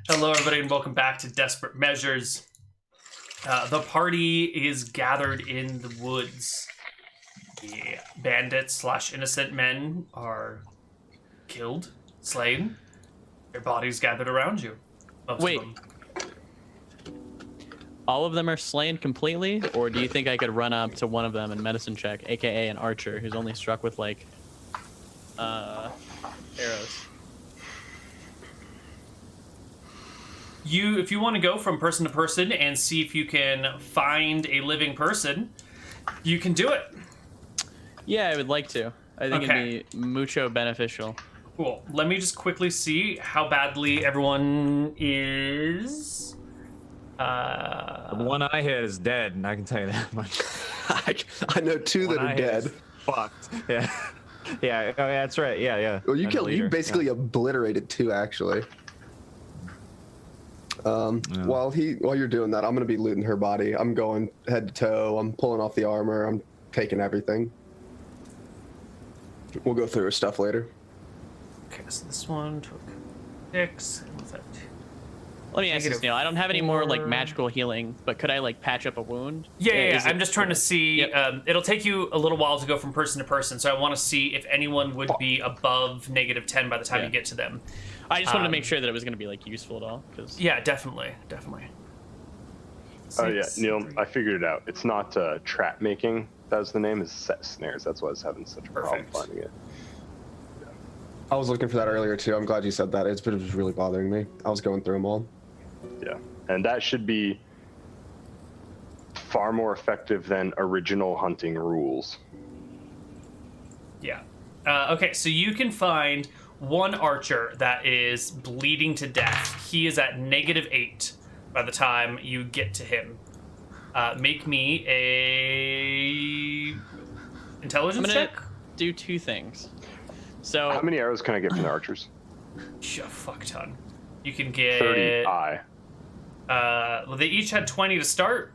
Hello, everybody, and welcome back to Desperate Measures. The party is gathered in the woods. The bandits / innocent men are killed, slain. Their bodies gathered around you. Wait. Of them. All of them are slain completely, or do you think I could run up to one of them and medicine check, aka an archer who's only struck with like arrows? If you want to go from person to person and see if you can find a living person, you can do it. Yeah, I would like to. I think it'd be mucho beneficial. Cool. Let me just quickly see how badly everyone is. The one I hit is dead, and I can tell you that much. I know two that are dead. Fucked. Yeah. Yeah. Oh, yeah. That's right. Yeah. Well, you basically obliterated two, actually. While you're doing that, I'm gonna be looting her body. I'm going head to toe. I'm pulling off the armor. I'm taking everything. We'll go through her stuff later. Okay, so this one took 6. What's that? Let me ask you this, Neal. I don't have any more like magical healing, but could I like patch up a wound? Yeah. I'm just trying to see. Yep. It'll take you a little while to go from person to person, so I want to see if anyone would be above -10 by the time you get to them. I just wanted to make sure that it was going to be like useful at all. Yeah, definitely. Oh yeah, Neal, I figured it out. It's not trap making. That was the name. It's set snares. That's why I was having such a problem finding it. I was looking for that earlier too. I'm glad you said that. It was really bothering me. I was going through them all. Yeah, and that should be far more effective than original hunting rules. Yeah. Okay, so you can find one archer that is bleeding to death. He is at -8 by the time you get to him. Make me a intelligence check. Do two things. So how many arrows can I get from the archers? A fuck ton. You can get 30 I. Well, they each had 20 to start,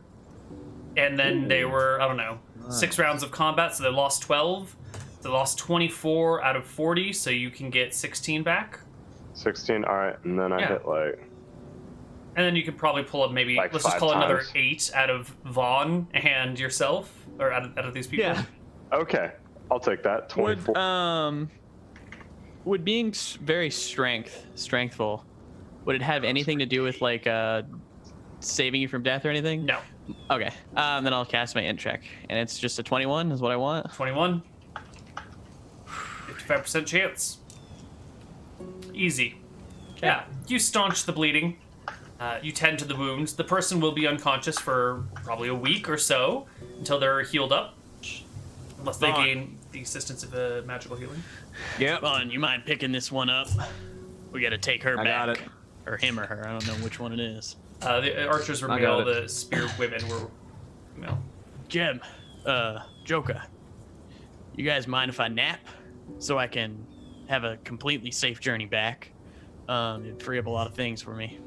and then they were, I don't know, 6 rounds of combat, so they lost 12. They lost 24 out of 40, so you can get 16 back. 16, all right, and then I hit like. And then you could probably pull up maybe, like let's just call it another times. 8 out of Vaughn and yourself, or out of these people. Yeah. Okay, I'll take that. 24. Would being very strengthful, would it have anything to do with like saving you from death or anything? No. Okay. Then I'll cast my int check, and it's just a 21 is what I want. 21. 55% chance. Easy. Okay. Yeah, you staunch the bleeding. You tend to the wounds. The person will be unconscious for probably a week or so until they're healed up, unless they gain the assistance of a magical healing. Yeah. Vaughn, you mind picking this one up? We got to take her back. got it. Or him or her. I don't know which one it is. The archers were male. The spear women were female. Jim, Joker, you guys mind if I nap so I can have a completely safe journey back? It'd free up a lot of things for me.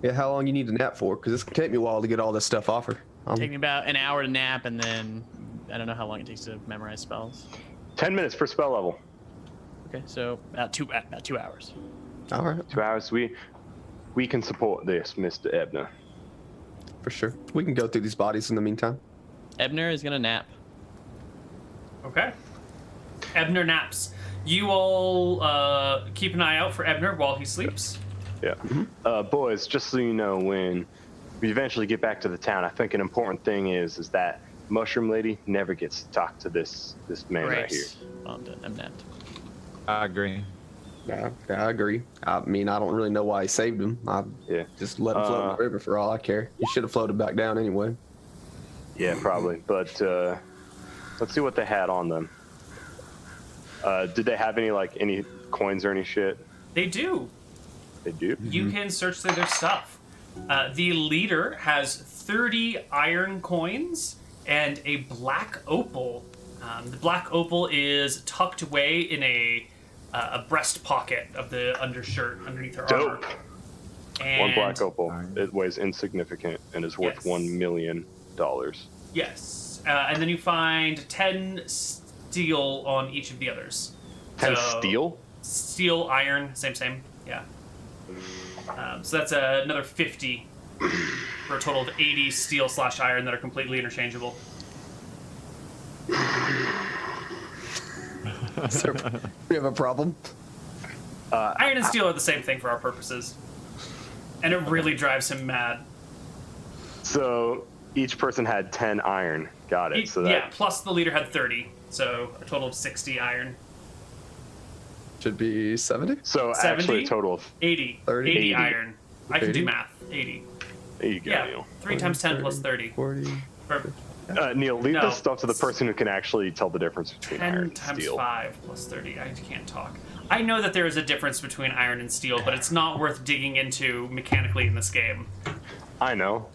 Yeah, how long you need to nap for? Because it's gonna take me a while to get all this stuff off her. Take me about an hour to nap, and then I don't know how long it takes to memorize spells. 10 minutes per spell level. Okay, so about two hours. All right, 2 hours. We can support this, Mr. Ebner. for sure. We can go through these bodies in the meantime. Ebner is gonna nap. Okay. Ebner naps. You all keep an eye out for Ebner while he sleeps. Yeah. Boys, just so you know, when we eventually get back to the town, I think an important thing is that Mushroom Lady never gets to talk to this man right here. I'm done. I'm napped. I agree. Yeah, I agree. I mean, I don't really know why he saved him. I just let him float in the river for all I care. He should have floated back down anyway. Yeah, probably. But let's see what they had on them. Did they have any coins or any shit? They do. They do? You can search through their stuff. The leader has 30 iron coins and a black opal. The black opal is tucked away in a breast pocket of the undershirt underneath her armor. Dope. And One black opal. It weighs insignificant and is worth $1 million. Yes. And then you find 10 steel on each of the others. 10 So, steel? Steel, iron, same. Yeah. So that's another 50 for a total of 80 steel/iron that are completely interchangeable. So we have a problem. Iron and steel are the same thing for our purposes. And it really drives him mad. So each person had 10 iron. Got it. So that, Yeah, plus the leader had 30. So a total of 60 iron. Should be 70. so 70? actually a total of 80. 30? 80 iron. I can 80? do math. 80. there you go, Yeah. Neal. 3 times 10 plus 30. 40. Or Neal, leave No. this stuff to the person who can actually tell the difference between 10 iron and times steel. 5 plus 30. I can't talk. I know that there is a difference between iron and steel, but it's not worth digging into mechanically in this game. I know,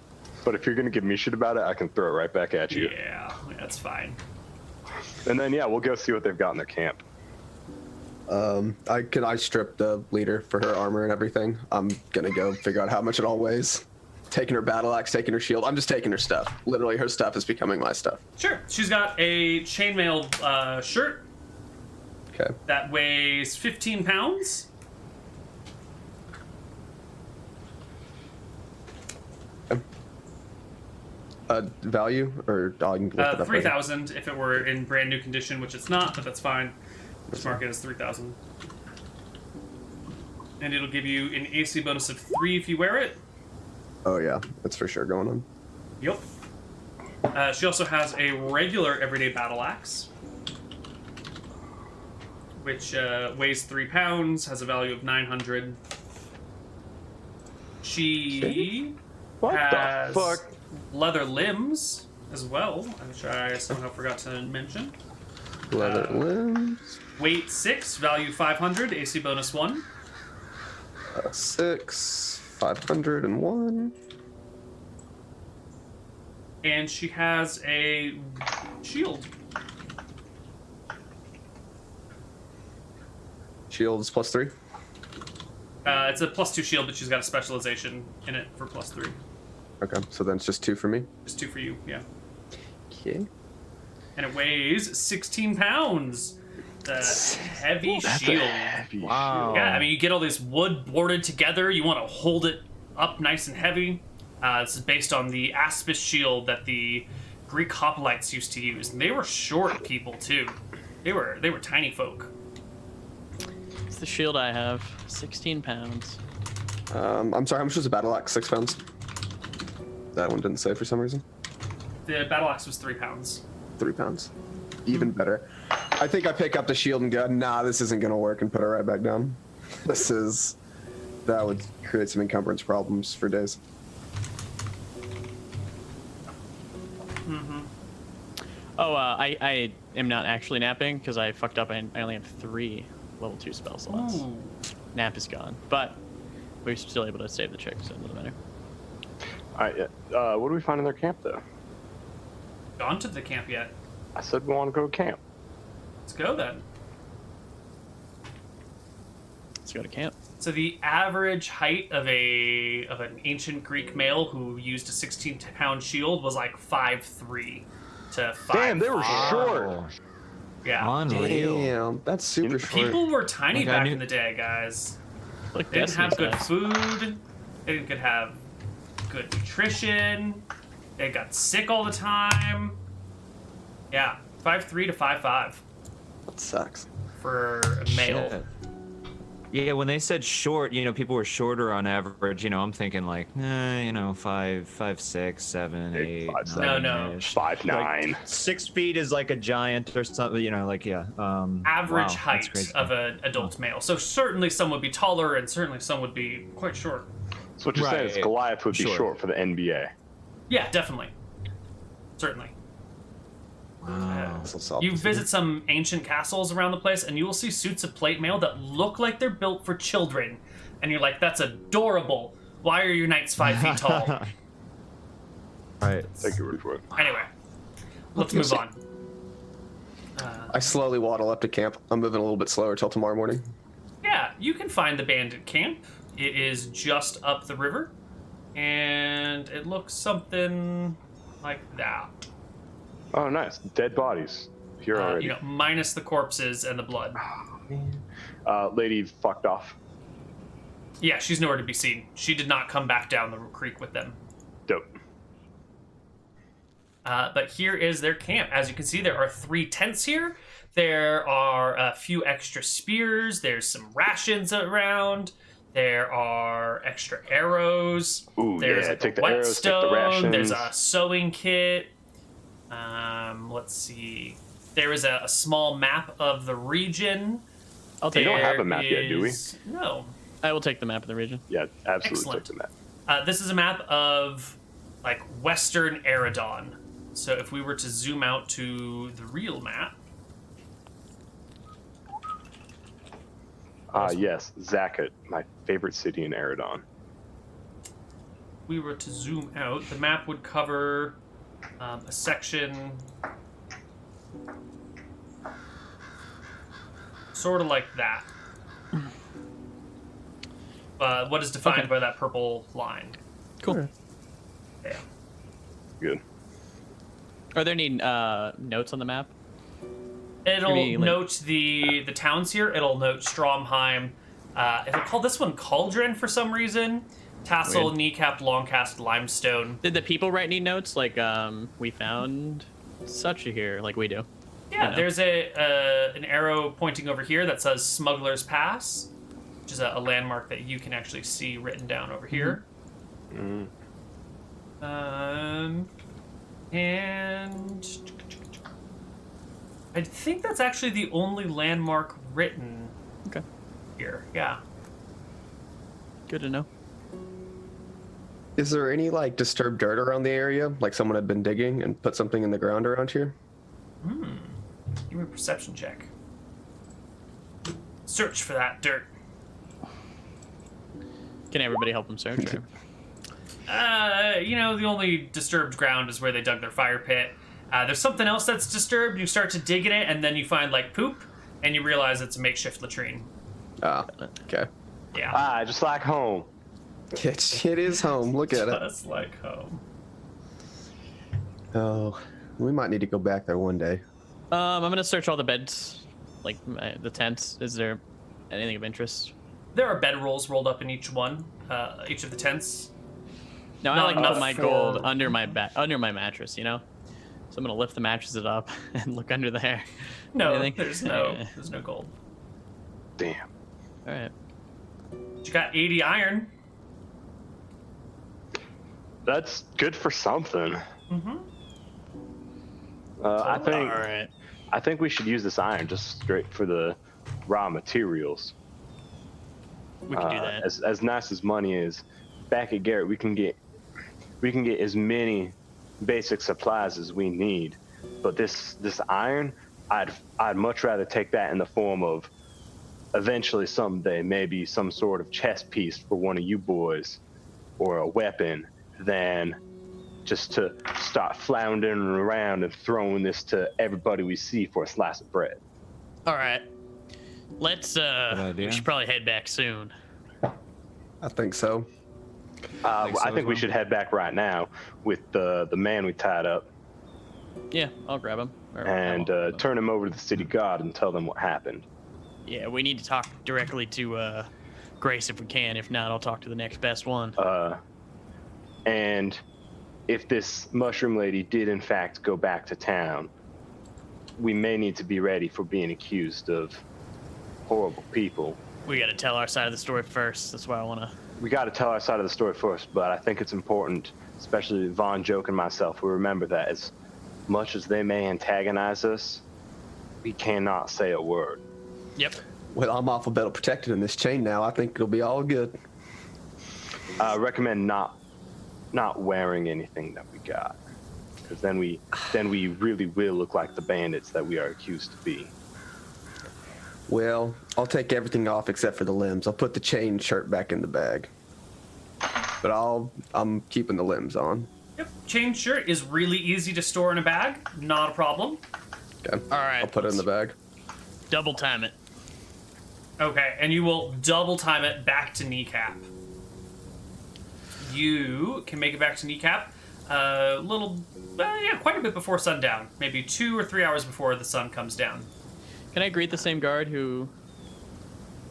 but if you're gonna give me shit about it, I can throw it right back at you. Yeah, that's fine. And then we'll go see what they've got in their camp. I strip the leader for her armor and everything. I'm gonna go figure out how much it all weighs. Taking her battle axe, taking her shield. I'm just taking her stuff. Literally, her stuff is becoming my stuff. Sure. She's got a chainmail shirt Okay. that weighs 15 pounds. Value or I can look it up later. 3,000 if it were in brand new condition, which it's not, but that's fine. Just mark it as 3,000. And it'll give you an AC bonus of 3 if you wear it. Oh yeah, that's for sure going on. Yep. She also has a regular everyday battle axe, which weighs 3 pounds, has a value of 900. She What has the fuck? leather limbs as well, which I somehow forgot to mention. Leather limbs. Weight 6, value 500, AC bonus 1. 6, 501. And she has a shield. Shields +3. It's a +2 shield, but she's got a specialization in it for +3. Okay, so then it's just 2 for me. Just 2 for you, yeah. Okay. And it weighs 16 pounds. It's a heavy shield. Heavy Wow. Yeah, I mean, you get all this wood boarded together. You want to hold it up nice and heavy. This is based on the Aspis shield that the Greek hoplites used to use. And they were short people, too. They were tiny folk. It's the shield I have. 16 pounds. I'm sorry, how much was the battle axe? 6 pounds? That one didn't say for some reason. The battle axe was 3 pounds. 3 pounds. Even better. I think I pick up the shield and go, nah, this isn't gonna work, and put it right back down. That would create some encumbrance problems for days. Oh, I am not actually napping because I fucked up. I only have 3 level 2 spell slots. Ooh. Nap is gone, but we're still able to save the chick, so it doesn't matter. All right, what do we find in their camp, though? Gone to the camp yet? I said we want to go to camp. Let's go then. Let's go to camp. So the average height of an ancient Greek male who used a 16-pound shield was like 5'3" to 5'5". Damn, they were short. Yeah. Unreal. Damn, that's super short. People were tiny Like, I back knew- in the day, guys. Look, They didn't have good Destiny's nice. food. They didn't could have good nutrition. They got sick all the time. Yeah, 5'3" to 5'5" That sucks. for a male. Shit. Yeah, when they said short, people were shorter on average. I'm thinking like, 5, 6, 7, 8. 5, 7, No. 5'9". 6 feet is like a giant or something. Average wow, that's height crazy. of an adult male. So certainly some would be taller, and certainly some would be quite short. So what you're saying is Right. Goliath would be Sure. short for the NBA. Yeah, definitely. Certainly. Wow. So solid. You visit some ancient castles around the place, and you will see suits of plate mail that look like they're built for children. And you're like, that's adorable. Why are your knights 5 feet tall? Right. Take your word for it. Anyway, let's move on. I slowly waddle up to camp. I'm moving a little bit slower till tomorrow morning. Yeah, you can find the bandit camp. It is just up the river, and it looks something like that. Oh, nice. Dead bodies. Here already. Minus the corpses and the blood. Lady fucked off. Yeah, she's nowhere to be seen. She did not come back down the creek with them. Dope. But here is their camp. As you can see, there are 3 tents here. There are a few extra spears. There's some rations around. There are extra arrows. Ooh, There's yeah, like take a the arrows, take the whetstone. There's rations. a sewing kit. Let's see. There is a small map of the region. I'll take We don't it. have a map yet, do we? No. I will take the map of the region. Yeah, absolutely Excellent. take the map. This is a map of like Western Eridon. So if we were to zoom out to the real map, Yes, Zakat, my favorite city in Eridon. we were to zoom out, the map would cover a section sort of like that. What is defined Okay. by that purple line? Cool. Yeah. Good. Are there any notes on the map? It'll Maybe, like- note the towns here. It'll note Stromheim. It'll call this one Cauldron for some reason. Tassel, Weird. Kneecap, Longcast, Limestone. Did the people write any notes? Like, we found such a here, like we do. Yeah, know. there's an arrow pointing over here that says Smuggler's Pass, which is a landmark that you can actually see written down over here. Mm. And I think that's actually the only landmark written Okay. here. Yeah. Good to know. Is there any like disturbed dirt around the area? Like someone had been digging and put something in the ground around here? Give me a perception check. Search for that dirt. Can everybody help them search? Or? The only disturbed ground is where they dug their fire pit. There's something else that's disturbed. You start to dig in it, and then you find like poop, and you realize it's a makeshift latrine. Ah, okay. Yeah, Just like home. It is home. Look at it. just like home. Oh, we might need to go back there one day. I'm gonna search all the beds, like the tents. Is there anything of interest? There are bedrolls rolled up in each one, each of the tents. No, I Not like to enough put my for- gold under my under my mattress. You know, so I'm gonna lift the mattresses up and look under there. No, Anything? there's no gold. Damn. All right. But you got 80 iron. That's good for something. Mm-hmm. I think All right. I think we should use this iron just straight for the raw materials. We can do that. As nice as money is, back at Garrett we can get as many basic supplies as we need. But this iron, I'd much rather take that in the form of eventually someday maybe some sort of chess piece for one of you boys or a weapon than just to start floundering around and throwing this to everybody we see for a slice of bread. All right. Let's. We idea. should probably head back soon. I think so. I so think as we well. should head back right now with the man we tied up Yeah, I'll grab him. and turn him over to the city guard and tell them what happened. Yeah, we need to talk directly to Grace if we can. If not, I'll talk to the next best one. And if this mushroom lady did in fact go back to town, we may need to be ready for being accused of horrible people. We got to tell our side of the story first. That's why I want to. We got to tell our side of the story first, but I think it's important, especially Von, Joke, and myself, we remember that as much as they may antagonize us, we cannot say a word. Yep. Well, I'm alphabetical protected in this chain now. I think it'll be all good. I recommend not wearing anything that we got, because then we really will look like the bandits that we are accused to be. Well, I'll take everything off except for the limbs. I'll put the chain shirt back in the bag. But I'm keeping the limbs on. Yep. Chain shirt is really easy to store in a bag. Not a problem. Okay. All right. I'll put it in the bag. Double time it. Okay, and you will double time it back to Kneecap. You can make it back to Kneecap quite a bit before sundown. Maybe 2 or 3 hours before the sun comes down. Can I greet the same guard who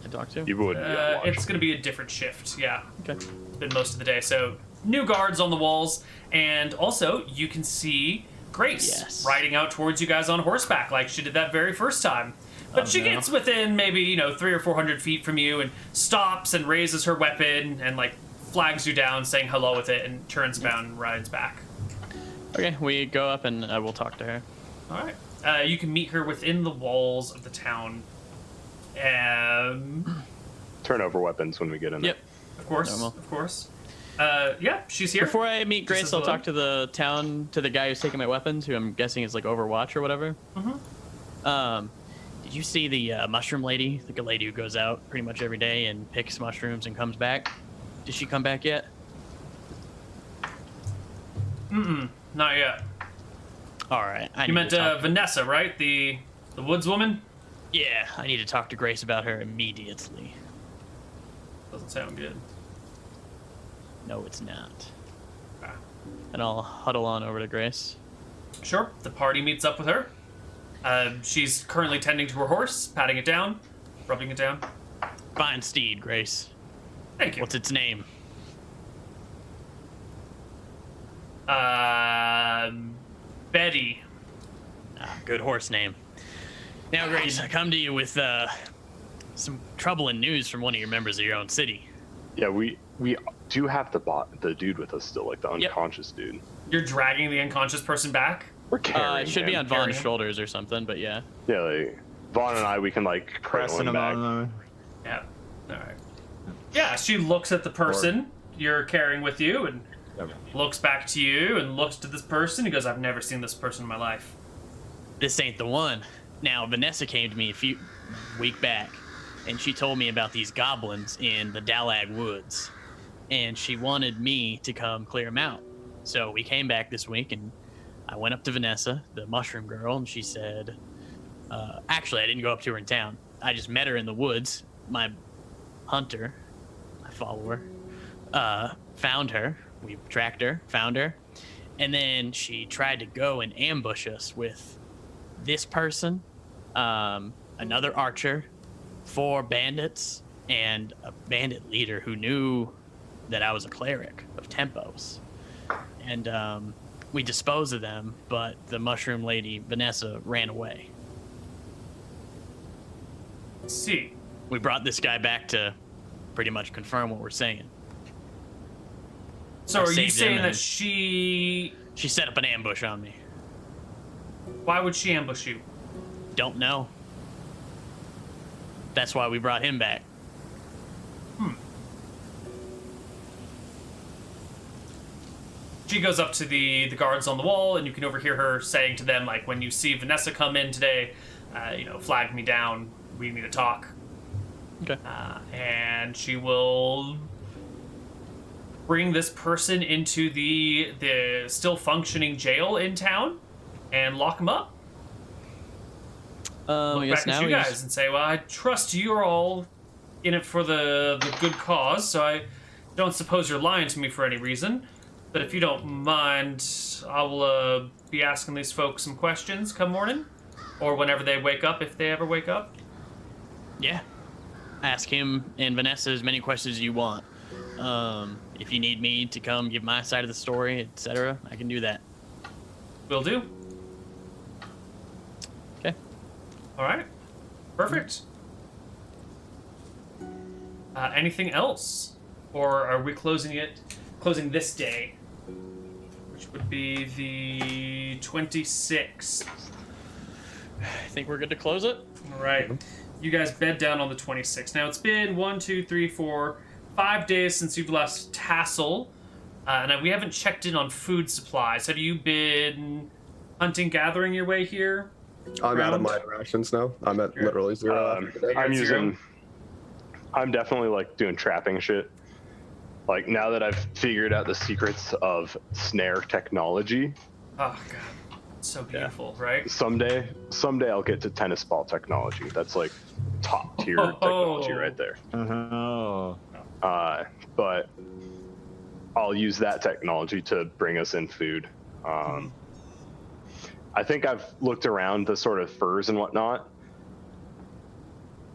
I talk to? You would be on watch. It's going to be a different shift, yeah. Okay. Than most of the day. So, new guards on the walls, and also you can see Grace riding out towards you guys on horseback like she did that very first time. But she gets within maybe, 300 or 400 feet from you and stops and raises her weapon and, like, flags you down, saying hello with it, and turns around and rides back. Okay, we go up and I will talk to her. All right. You can meet her within the walls of the town. Turn over weapons when we get in there. Yep. Of course. Normal. Of course. Yeah, she's here. Before I meet Grace, says I'll hello. talk to the guy who's taking my weapons, who I'm guessing is like Overwatch or whatever. Mm-hmm. Did you see the mushroom lady? Like a lady who goes out pretty much every day and picks mushrooms and comes back. Did she come back yet? Not yet. All right. You meant Vanessa, right? The woods woman? Yeah, I need to talk to Grace about her immediately. Doesn't sound good. No, it's not. Ah. And I'll huddle on over to Grace. Sure. The party meets up with her. She's currently tending to her horse, patting it down, rubbing it down. Fine steed, Grace. Thank you. What's its name? Betty. Good horse name. Now, Grace, I come to you with some troubling news from one of your members of your own city. Yeah, we do have the dude with us still, like the unconscious dude. You're dragging the unconscious person back? We're carrying It should be him. on Vaughn's shoulders or something, but yeah. Yeah, like Vaughn and I, we can like cradle Pressing him him back. on. Yeah. All right. Yeah, she looks at the person you're carrying with you and looks back to you and looks to this person. He goes, I've never seen this person in my life. This ain't the one. Now, Vanessa came to me a week back, and she told me about these goblins in the Dalag Woods, and she wanted me to come clear them out. So we came back this week, and I went up to Vanessa, the mushroom girl, and she said, actually, I didn't go up to her in town. I just met her in the woods. My hunter, my follower, found her. We tracked her, found her, and then she tried to go and ambush us with this person, another archer, 4 bandits, and a bandit leader who knew that I was a cleric of Tempos. And we disposed of them, but the mushroom lady, Vanessa, ran away. See. We brought this guy back to pretty much confirm what we're saying. So I are you saved him saying that and- she... She set up an ambush on me. Why would she ambush you? Don't know. That's why we brought him back. She goes up to the guards on the wall, and you can overhear her saying to them, like, when you see Vanessa come in today, flag me down. We need to talk. Okay. And she will bring this person into the still functioning jail in town and lock him up. I Look guess back at now you he's- guys and say, well, I trust you're all in it for the good cause, so I don't suppose you're lying to me for any reason. But if you don't mind, I will be asking these folks some questions come morning, or whenever they wake up, if they ever wake up. Yeah. Ask him and Vanessa as many questions as you want. If you need me to come give my side of the story, etc., I can do that. Will do. Okay. All right. Perfect. Anything else? Or are we closing this day? Which would be the 26th. I think we're good to close it. All right. You guys bed down on the 26th. Now, it's been 1, 2, 3, 4, 5 days since you've left Tassel. And we haven't checked in on food supplies. Have you been hunting, gathering your way here? I'm out of Round? my rations now. I'm at literally 0 after today. I'm definitely like doing trapping shit. Like now that I've figured out the secrets of snare technology, Oh, God. It's so beautiful, right? someday I'll get to tennis ball technology. That's like top tier technology right there. Oh. But I'll use that technology to bring us in food. I think I've looked around the sort of furs and whatnot.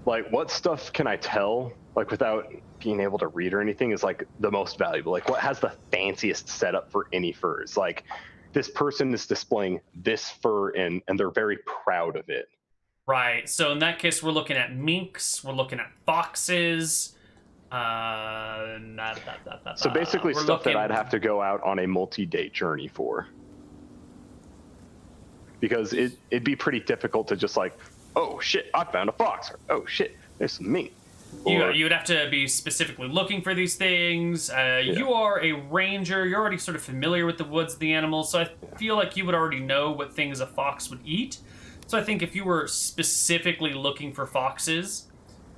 like what stuff can I tell like without being able to read or anything is like the most valuable? Like what has the fanciest setup for any furs? Like this person is displaying this fur and they're very proud of it. Right. So in that case, we're looking at minks. We're looking at foxes. So basically we're stuff that looking- I'd have to go out on a multi-day journey for. Because it'd be pretty difficult to just like, oh shit, I found a fox. Or, oh shit, there's some mink. You would have to be specifically looking for these things. You are a ranger. You're already sort of familiar with the woods, the animals. So I feel like you would already know what things a fox would eat. So I think if you were specifically looking for foxes,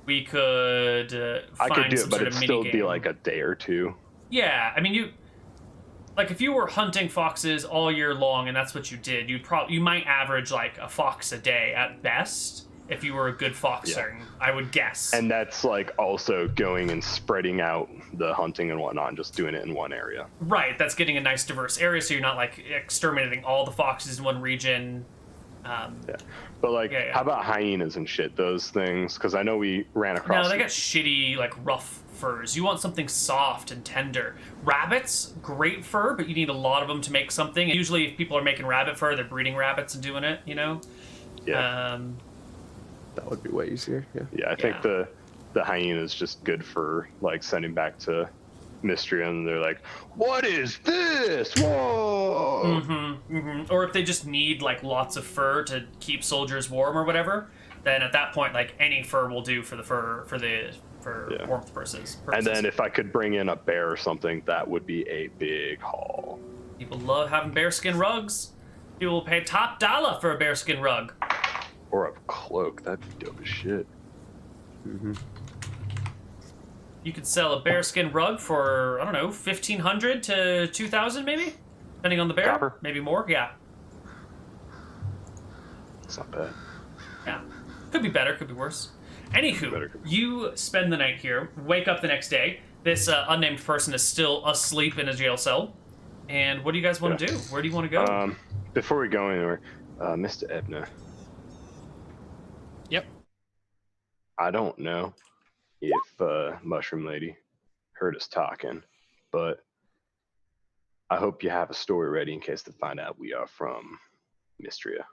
we could I find could do some it, but sort it'd of still minigame. be like a day or two. Yeah, I mean, if you were hunting foxes all year long and that's what you did, you might average like a fox a day at best if you were a good foxer, I would guess. And that's like also going and spreading out the hunting and whatnot, and just doing it in one area. Right, that's getting a nice diverse area, so you're not like exterminating all the foxes in one region. But like, how about hyenas and shit? Those things, because I know we ran across. No, they got shitty, like rough furs. You want something soft and tender. Rabbits, great fur, but you need a lot of them to make something. And usually, if people are making rabbit fur, they're breeding rabbits and doing it. You know. Yeah. That would be way easier. Yeah. Yeah, I think the hyena is just good for like sending back to Mystery, and they're like, "What is this? Whoa!" Or if they just need like lots of fur to keep soldiers warm or whatever, then at that point, like any fur will do for warmth purposes. And then if I could bring in a bear or something, that would be a big haul. People love having bearskin rugs. People will pay top dollar for a bearskin rug. Or a cloak, that'd be dope as shit. You could sell a bearskin rug for, I don't know, 1,500 to 2,000 maybe? Depending on the bear. Copper? Maybe more, yeah. It's not bad. Yeah. Could be better, could be worse. Anywho, Better. you spend the night here, wake up the next day. This unnamed person is still asleep in a jail cell. And what do you guys want to do? Where do you want to go? Before we go anywhere, Mr. Ebner. Yep. I don't know if Mushroom Lady heard us talking, but I hope you have a story ready in case they find out we are from Mystria.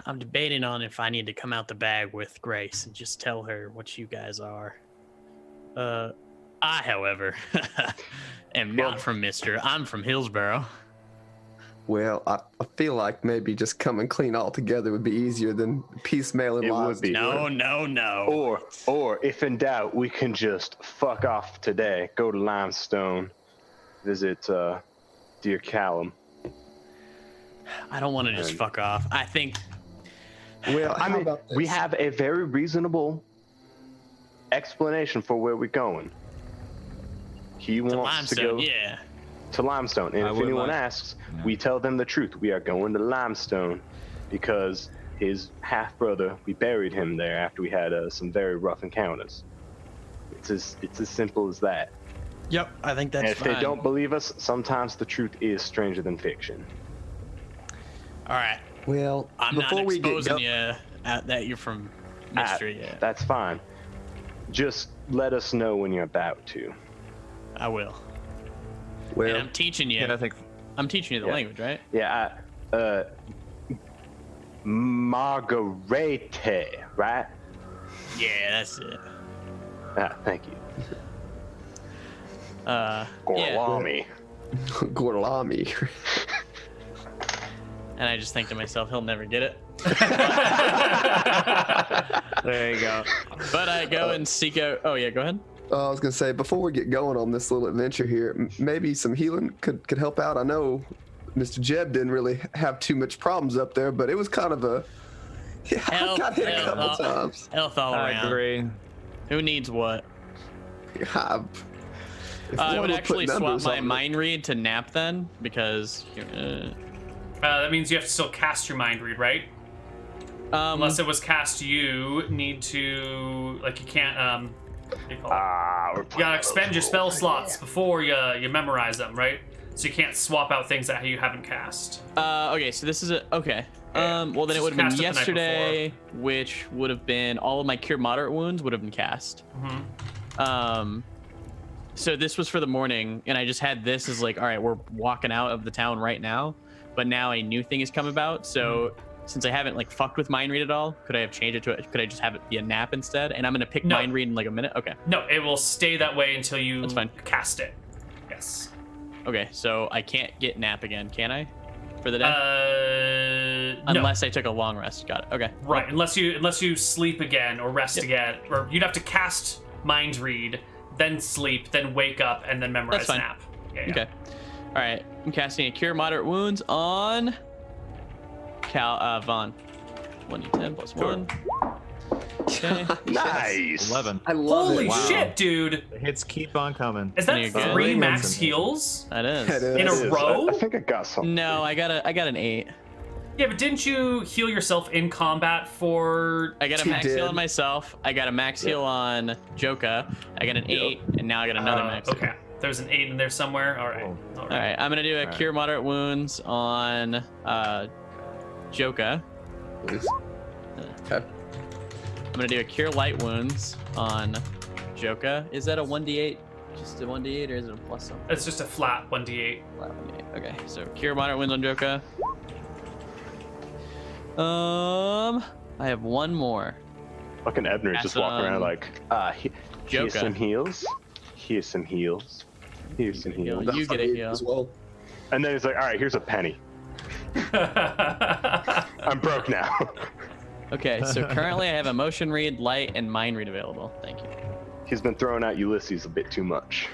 I'm debating on if I need to come out the bag with Grace and just tell her what you guys are. I, however, am not from Mystria. I'm from Hillsborough. Well, I feel like maybe just coming clean all together would be easier than piecemealing It lies. would be. No. Or if in doubt, we can just fuck off today, go to Limestone, visit Dear Callum. I don't want to just fuck off. I think Well, I how mean, about this? we have a very reasonable explanation for where we're going. He the wants to limestone, go yeah. to Limestone, and I if would anyone like- asks, Yeah. we tell them the truth. We are going to Limestone because his half brother, we buried him there after we had some very rough encounters. It's as simple as that. Yep, I think that's And if fine. they don't believe us, sometimes the truth is stranger than fiction. All right. Well, I'm before not we get exposing go- you that you're from Mystery yet. That's fine. Just let us know when you're about to. I will. And well, I'm teaching you. Yeah, I think I'm teaching you the Yeah. language, right? Yeah, Margarete, right? Yeah, that's it. Thank you. Yeah. Gorlami. Gorlami. And I just think to myself, he'll never get it. there you go. But I go and seek out. Oh yeah, go ahead. I was gonna say before we get going on this little adventure here, maybe some healing could help out. I know Mr. Jeb didn't really have too much problems up there, but it was kind of a I got hit a couple times. Health all I around. agree. Who needs what? If I one would put actually swap numbers my on it- mind read to nap then, because That means you have to still cast your mind read, right? Unless it was cast, you need to you can't what do you call it? You gotta expend your spell slots before you memorize them, right? So you can't swap out things that you haven't cast. okay, so this is okay. Well, then it Just would have been cast it the night yesterday, which would have been all of my cure moderate wounds would have been cast. So this was for the morning, and I just had this as like, all right, we're walking out of the town right now, but now a new thing has come about. So since I haven't like fucked with mind read at all, could I have changed it to it? Could I just have it be a nap instead? And I'm gonna pick mind read in like a minute. Okay. No, it will stay that way until you That's fine. cast it. Yes. Okay, so I can't get nap again, can I? For the day? No. Unless I took a long rest. Got it. Okay. Right, unless you sleep again or rest again, or you'd have to cast mind read, then sleep, then wake up, and then memorize That's fine. nap. Yeah. Okay. All right. I'm casting a cure moderate wounds on Vaughn. 1d10 plus 1. Okay. Nice. 11. I love Holy it. shit, dude! The hits keep on coming. Is There you that go. 3 Really max awesome. heals? That is. That is. In a It is. row? I think I got something. No, I got an 8. Yeah, but didn't you heal yourself in combat for? I got a He max heal did. on myself. I got a max heal on Joka. I got an 8, and now I got another max. Okay, there's an 8 in there somewhere. All right. Oh. All All right, I'm gonna do a All right. cure moderate wounds on Joka. Okay. I'm gonna do a cure light wounds on Joka. Is that a 1d8? Just a 1d8, or is it a plus something? It's just a flat 1d8. Flat 1d8. Okay, so cure moderate wounds on Joka. I have one more. Fucking Ebner Pass just it walking around on. like, here's Joker. some heals. Here's some heals. Here's some Heal. heals. You get a heal. as well. And then he's like, all right, here's a penny. I'm broke now. Okay, so currently I have emotion read, light, and mind read available. Thank you. He's been throwing out Ulysses a bit too much.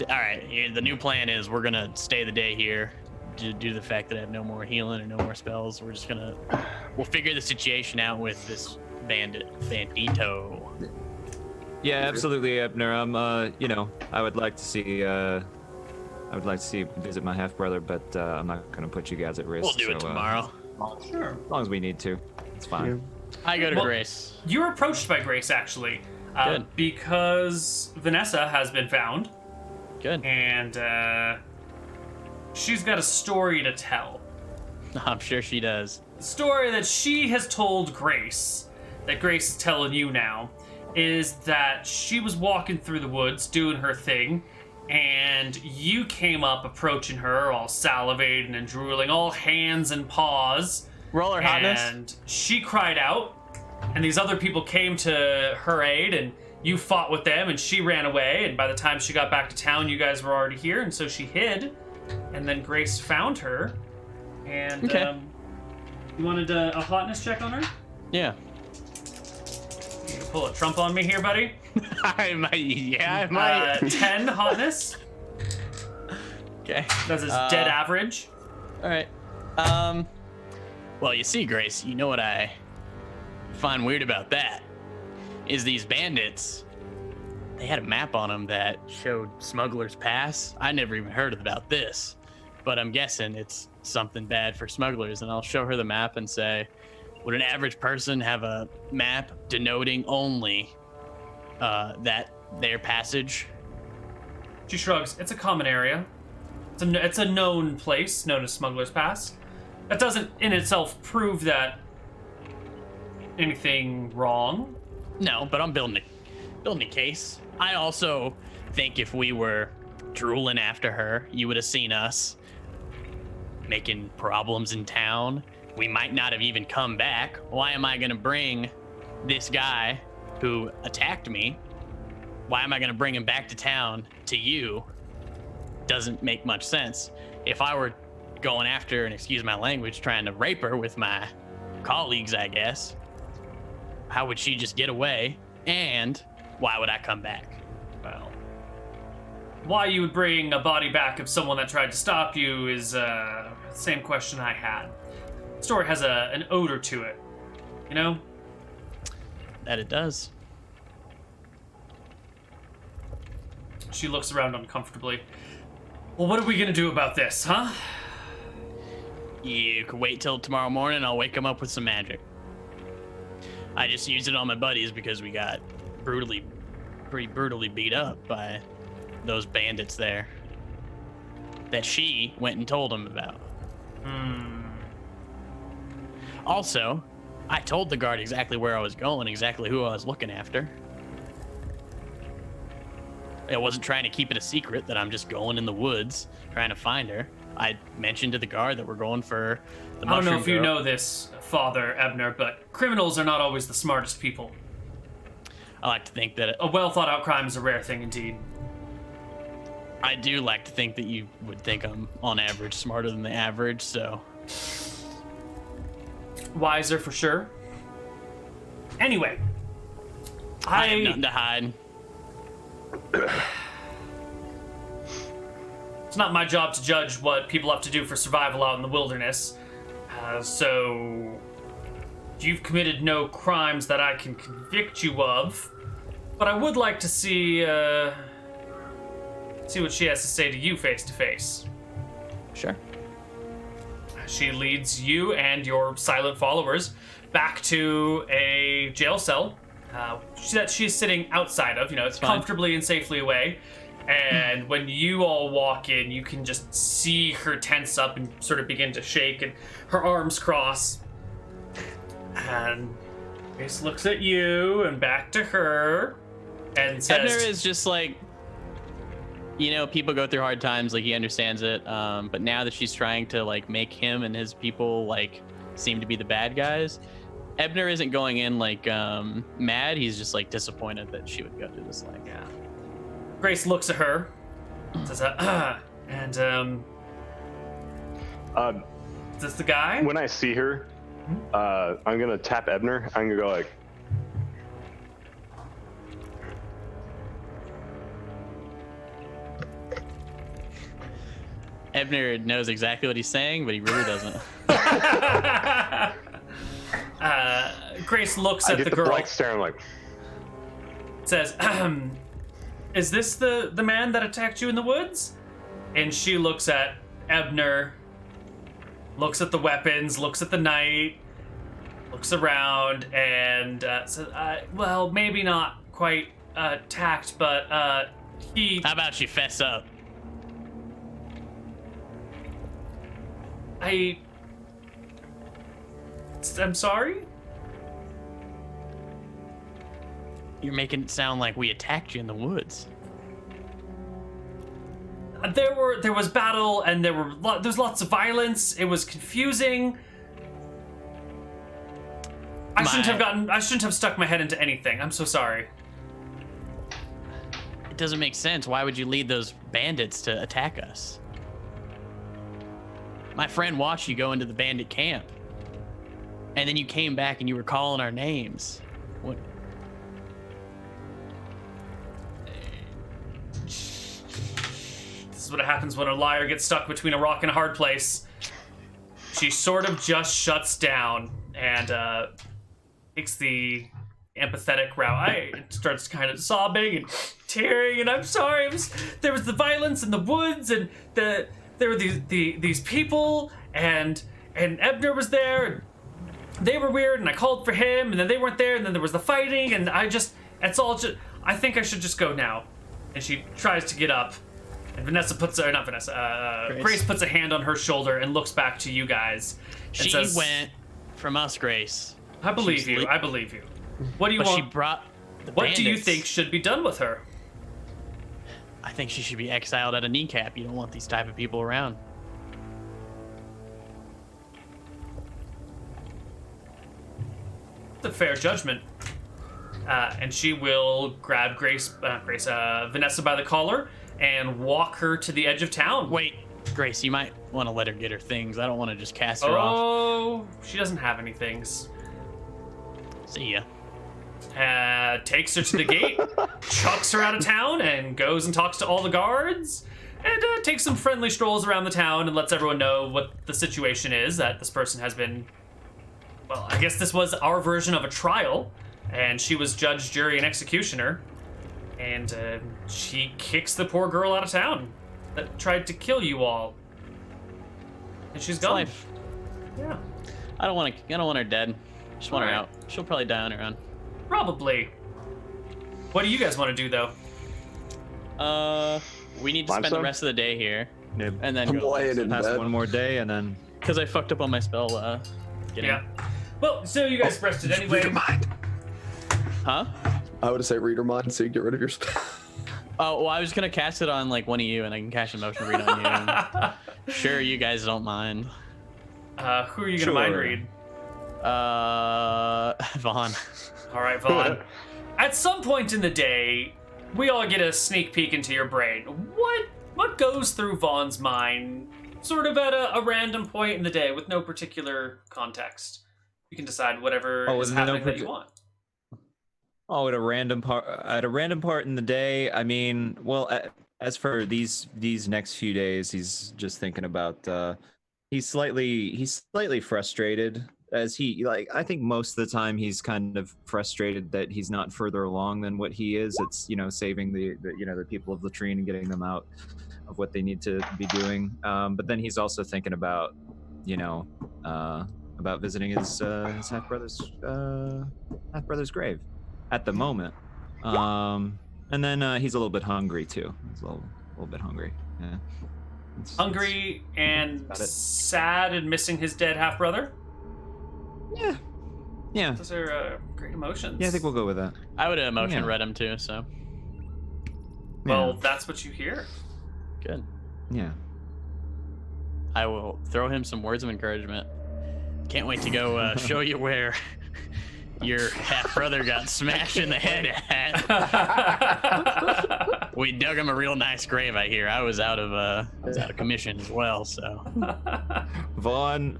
All right, the new plan is we're gonna stay the day here due to the fact that I have no more healing and no more spells. We're just we'll figure the situation out with this bandito. Yeah, absolutely, Ebner. I would like to see visit my half brother, but I'm not gonna put you guys at risk. We'll do it so, tomorrow. Sure. As long as we need to, it's fine. I go to Well- Grace. You were approached by Grace actually, Good. because Vanessa has been found, Good. and she's got a story to tell. I'm sure she does. The story that she has told Grace, that Grace is telling you now, is that she was walking through the woods doing her thing, and you came up approaching her all salivating and drooling, all hands and paws. Roller hotness. And she cried out, and these other people came to her aid, and you fought with them, and she ran away, and by the time she got back to town, you guys were already here, and so she hid, and then Grace found her, and Okay. you wanted a hotness check on her? Yeah. You can pull a trump on me here, buddy. I might. 10 hotness. Okay. That's his dead average. All right. Well, you see, Grace, you know what I find weird about that is these bandits. They had a map on them that showed Smuggler's Pass. I never even heard about this, but I'm guessing it's something bad for smugglers. And I'll show her the map and say, would an average person have a map denoting only that their passage? She shrugs. It's a common area. It's a known place known as Smuggler's Pass. That doesn't in itself prove that anything wrong. No, but I'm building a case. I also think if we were drooling after her, you would have seen us making problems in town. We might not have even come back. Why am I gonna bring this guy who attacked me? Why am I gonna bring him back to town to you? Doesn't make much sense. If I were going after, and excuse my language, trying to rape her with my colleagues, I guess, how would she just get away? And why would I come back? Well, why you would bring a body back of someone that tried to stop you is the same question I had. The story has an odor to it, you know? That it does. She looks around uncomfortably. Well, what are we gonna do about this, huh? You could wait till tomorrow morning. I'll wake him up with some magic. I just used it on my buddies because we got pretty brutally beat up by those bandits there that she went and told them about. Also, I told the guard exactly where I was going, exactly who I was looking after. I wasn't trying to keep it a secret that I'm just going in the woods trying to find her. I mentioned to the guard that we're going for the I don't know mushroom if you girl. know this, Father Ebner, but criminals are not always the smartest people. I like to think that A well-thought-out crime is a rare thing indeed. I do like to think that you would think I'm on average smarter than the average, so Wiser for sure. Anyway, I have nothing to hide. It's not my job to judge what people have to do for survival out in the wilderness. So you've committed no crimes that I can convict you of, but I would like to see what she has to say to you face to face. Sure. She leads you and your silent followers back to a jail cell that she's sitting outside of. It's fine. comfortably and safely away. And when you all walk in, you can just see her tense up and sort of begin to shake, and her arms cross. And Grace looks at you and back to her and says, Ebner is just like, people go through hard times, like he understands it. But now that she's trying to like make him and his people like seem to be the bad guys, Ebner isn't going in like mad. He's just like disappointed that she would go through this. Like, yeah. Grace looks at her, says, and is this the guy? When I see her, I'm gonna tap Ebner. I'm gonna go like, Ebner knows exactly what he's saying, but he really doesn't. Grace looks I at get the the girl, blank stare. I'm like, says, is this the man that attacked you in the woods? And she looks at Ebner, looks at the weapons, looks at the knight, looks around, and says, well, maybe not quite attacked, but he... How about you fess up? I'm sorry? You're making it sound like we attacked you in the woods. There was battle, and there's lots of violence. It was confusing. I shouldn't have stuck my head into anything. I'm so sorry. It doesn't make sense. Why would you lead those bandits to attack us? My friend watched you go into the bandit camp, and then you came back and you were calling our names. What? This is what happens when a liar gets stuck between a rock and a hard place. She sort of just shuts down and takes the empathetic route. I starts kind of sobbing and tearing, and I'm sorry. There was the violence in the woods, and there were these people, and Ebner was there, and they were weird, and I called for him, and then they weren't there, and then there was the fighting, and I think I should just go now. And she tries to get up, and Grace puts a hand on her shoulder and looks back to you guys. And She says, went from us, Grace. I believe you. I believe you. What do you want? She brought the What do you bandits. think should be done with her? I think she should be exiled at a kneecap. You don't want these type of people around. It's a fair judgment. And she will grab Vanessa by the collar and walk her to the edge of town. Wait, Grace, you might want to let her get her things. I don't want to just cast her off. Oh, she doesn't have any things. See ya. Takes her to the gate, chucks her out of town, and goes and talks to all the guards, and takes some friendly strolls around the town and lets everyone know what the situation is, that this person has been, well, I guess this was our version of a trial, and she was judge, jury, and executioner, and she kicks the poor girl out of town that tried to kill you all, and she's gone. Life. Yeah, I don't want her dead. Just want her Alright. out. She'll probably die on her own. probably. What do you guys want to do, though? We need to Find spend the some? rest of the day here, Yeah, and then I'm go. laying in pass bed. one more day and then Because I fucked up on my spell. Getting Yeah. Well, so you guys rested anyway. Read her mind. Huh? I would say read her mind so you get rid of your spell. Oh, well, I was gonna cast it on like one of you, and I can cast emotion read on you. Sure, you guys don't mind. Who are you gonna mind read? Vaughn. All right, Vaughn. At some point in the day, we all get a sneak peek into your brain. What goes through Vaughn's mind, sort of at a random point in the day with no particular context? You can decide whatever is happening that you want. Oh, at a random part in the day. I mean, well, as for these next few days, he's just thinking about. He's slightly frustrated, as I think most of the time he's kind of frustrated that he's not further along than what he is. It's saving the people of Latrine and getting them out of what they need to be doing. But then he's also thinking about visiting his half brother's grave at the moment. And then he's a little bit hungry too. He's a little bit hungry. Yeah. Hungry and sad and missing his dead half brother. Yeah. Those are great emotions. Yeah, I think we'll go with that. I would have emotion read him too, so. Well, that's what you hear. Good. Yeah. I will throw him some words of encouragement. Can't wait to go show you where your half brother got smashed in the head at. We dug him a real nice grave, I hear. I was out of commission as well, so. Vaughn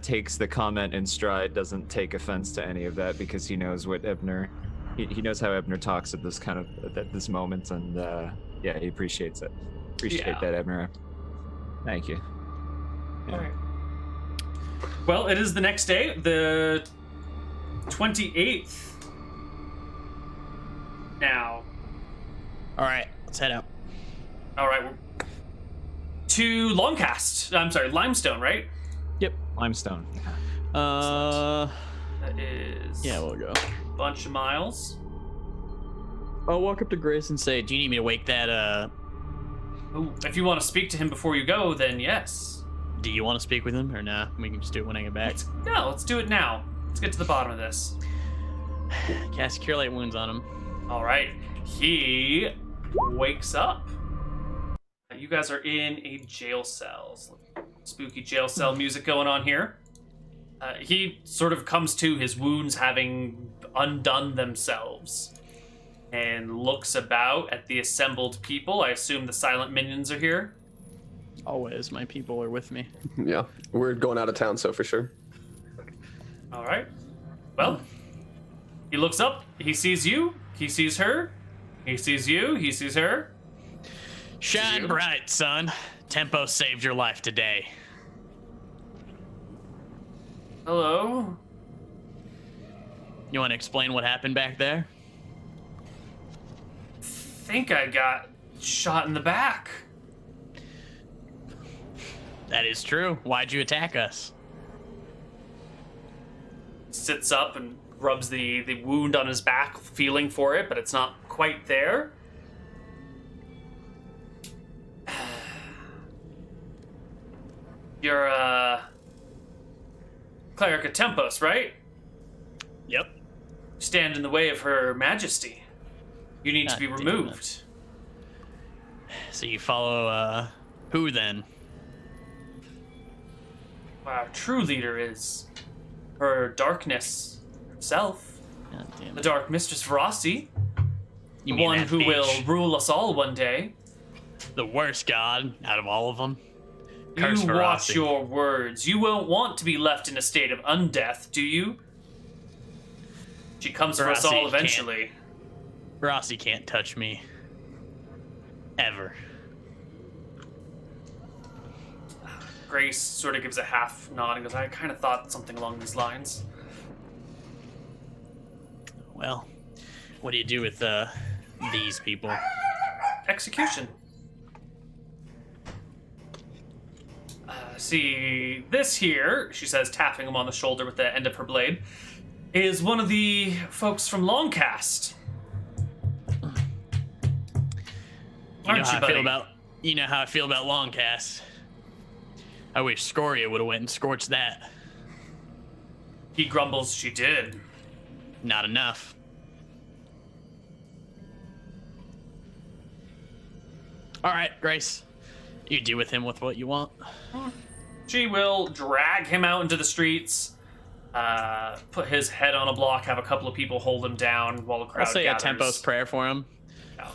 takes the comment in stride, doesn't take offense to any of that because he knows what Ebner, he knows how Ebner talks at this moment, and yeah, he appreciates it. Appreciate that, Ebner. Thank you. Yeah. All right. Well, it is the next day, the 28th. Now. All right, let's head out. All right. To Limestone, right? Yep. Limestone. That is. Yeah, we'll go. A bunch of miles. I'll walk up to Grace and say, "Do you need me to wake that?" Ooh, if you want to speak to him before you go, then yes. Do you want to speak with him or nah? We can just do it when I get back. Let's do it now. Let's get to the bottom of this. Cast Cure Light Wounds on him. All right. He wakes up. You guys are in a jail cell. Spooky jail cell music going on here. He sort of comes to his wounds having undone themselves and looks about at the assembled people. I assume the silent minions are here. Always, my people are with me. Yeah, we're going out of town, so for sure. All right. Well, he looks up. He sees you. He sees her. He sees you. He sees her. Shine bright, son. Tempo saved your life today. Hello. You want to explain what happened back there? Think I got shot in the back. That is true. Why'd you attack us? Sits up and rubs the wound on his back, feeling for it, but it's not quite there. You're Cleric of Tempos, right? Yep. Stand in the way of Her Majesty. You need to be removed. So you follow who then? Our true leader is Her Darkness herself. God damn The it. Dark Mistress Verossi. You The mean one that who bitch? will rule us all one day. The worst god out of all of them. Curse You watch Verossi. your words. You won't want to be left in a state of undeath, do you? She comes for us Verossi all eventually. Verossi can't touch me. Ever. Grace sort of gives a half nod and goes, I kind of thought something along these lines. Well, what do you do with these people? Execution. See, this here, she says, tapping him on the shoulder with the end of her blade, is one of the folks from Longcast. Aren't you, buddy? You know how I feel about Longcast. I wish Scoria would have went and scorched that. He grumbles, she did. Not enough. All right, Grace. You do with him with what you want. She will drag him out into the streets, put his head on a block, have a couple of people hold him down while the crowd I'll say gathers. a Tempo's prayer for him. Yeah.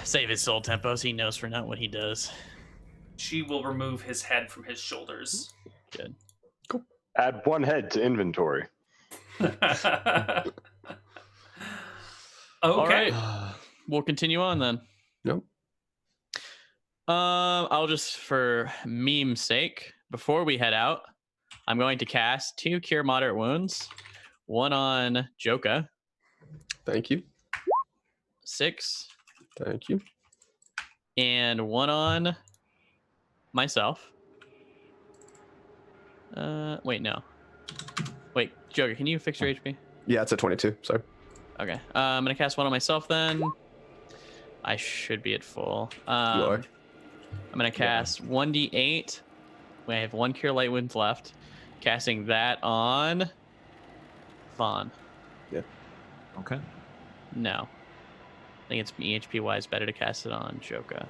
Save his soul, Tempos. He knows for not what he does. She will remove his head from his shoulders. Good. Add 1 head to inventory. Okay. All right. We'll continue on then. Nope. I'll just, for meme's sake, before we head out, I'm going to cast 2 Cure Moderate Wounds. 1 on Joka. Thank you. 6. Thank you. And 1 on myself. Wait, no. Wait, Joker, can you fix your HP? Yeah, it's a 22. Sorry. Okay. I'm going to cast 1 on myself then. I should be at full. You are. I'm going to cast 1d8. We have 1 Cure Light Wounds left. Casting that on Vaughn. Yeah. Okay. No. I think it's EHP wise better to cast it on Joka.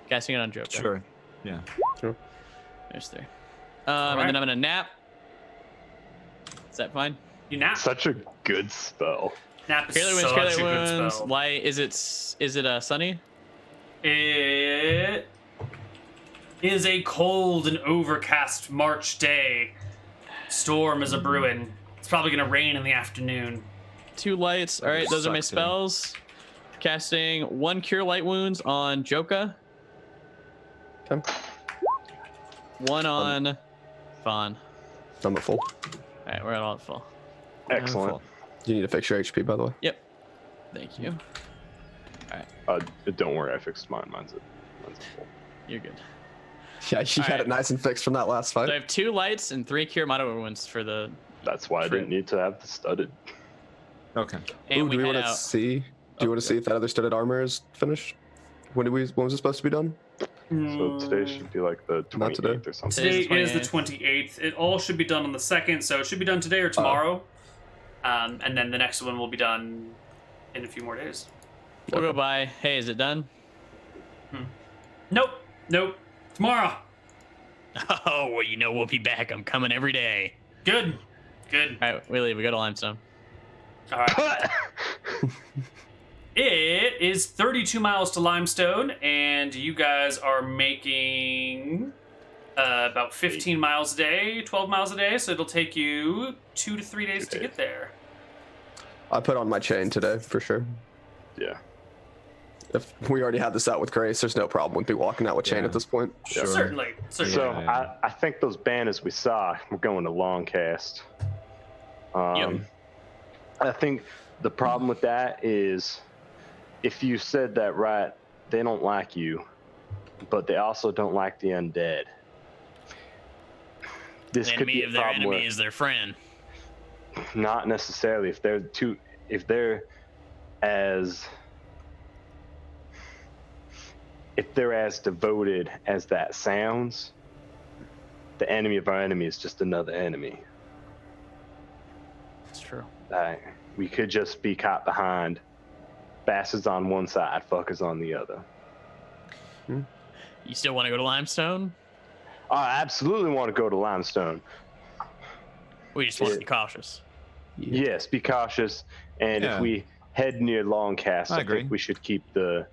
Casting it on Joka. Sure. Yeah. Sure. There's 3. All And then right. I'm going to nap. Is that fine? You nap. Such a good spell. Nap is Cure Light Wounds, such Cure a Light good Wounds. spell. Light, is it sunny? It is a cold and overcast March day. Storm is a brewing. It's probably gonna rain in the afternoon. 2 lights. All right, those are my Sucks, spells. Casting 1 Cure Light Wounds on Joka. Okay. 1 on Vaughn. I'm at full. All right, we're at all at full. Excellent. You need to fix your HP, by the way. Yep. Thank you. Don't worry, I fixed mine. Mine's full. You're good. Yeah, you All had right. it nice and fixed from that last fight. So I have 2 lights and 3 Cure Moderate Wounds for the. That's why I True. didn't need to have the studded. Okay. And Ooh, do we head want to out. see? Do you want to see if that other studded armor is finished? When was it supposed to be done? So today should be like the Not today. 28th or something. Today Today's the is the 28th. It all should be done on the 2nd, so it should be done today or tomorrow. And then the next one will be done in a few more days. We'll go by. Hey, is it done? Nope. Tomorrow. Oh, well, you know we'll be back. I'm coming every day. Good. All right, we leave. We go to Limestone. All right. It is 32 miles to Limestone, and you guys are making about 15 miles a day, 12 miles a day, so it'll take you 2 to 3 days to get there. I put on my chain today for sure. Yeah. If we already had this out with Grace, there's no problem with me walking out with chain Yeah. at this point. Sure. Certainly. So Yeah. I think those banners we saw, we're going to Longcast. Yep. I think the problem with that is, if you said that right, they don't like you, but they also don't like the undead. This The could enemy be a of their problem enemy where, is their friend. not necessarily if they're as devoted as that sounds, the enemy of our enemy is just another enemy. It's true. We could just be caught behind, bastards on one side, fuckers on the other. You still want to go to Limestone? I absolutely want to go to Limestone. We just want to be cautious. Yes, be cautious, and Yeah. if we head near Longcast, I I agree. think we should keep the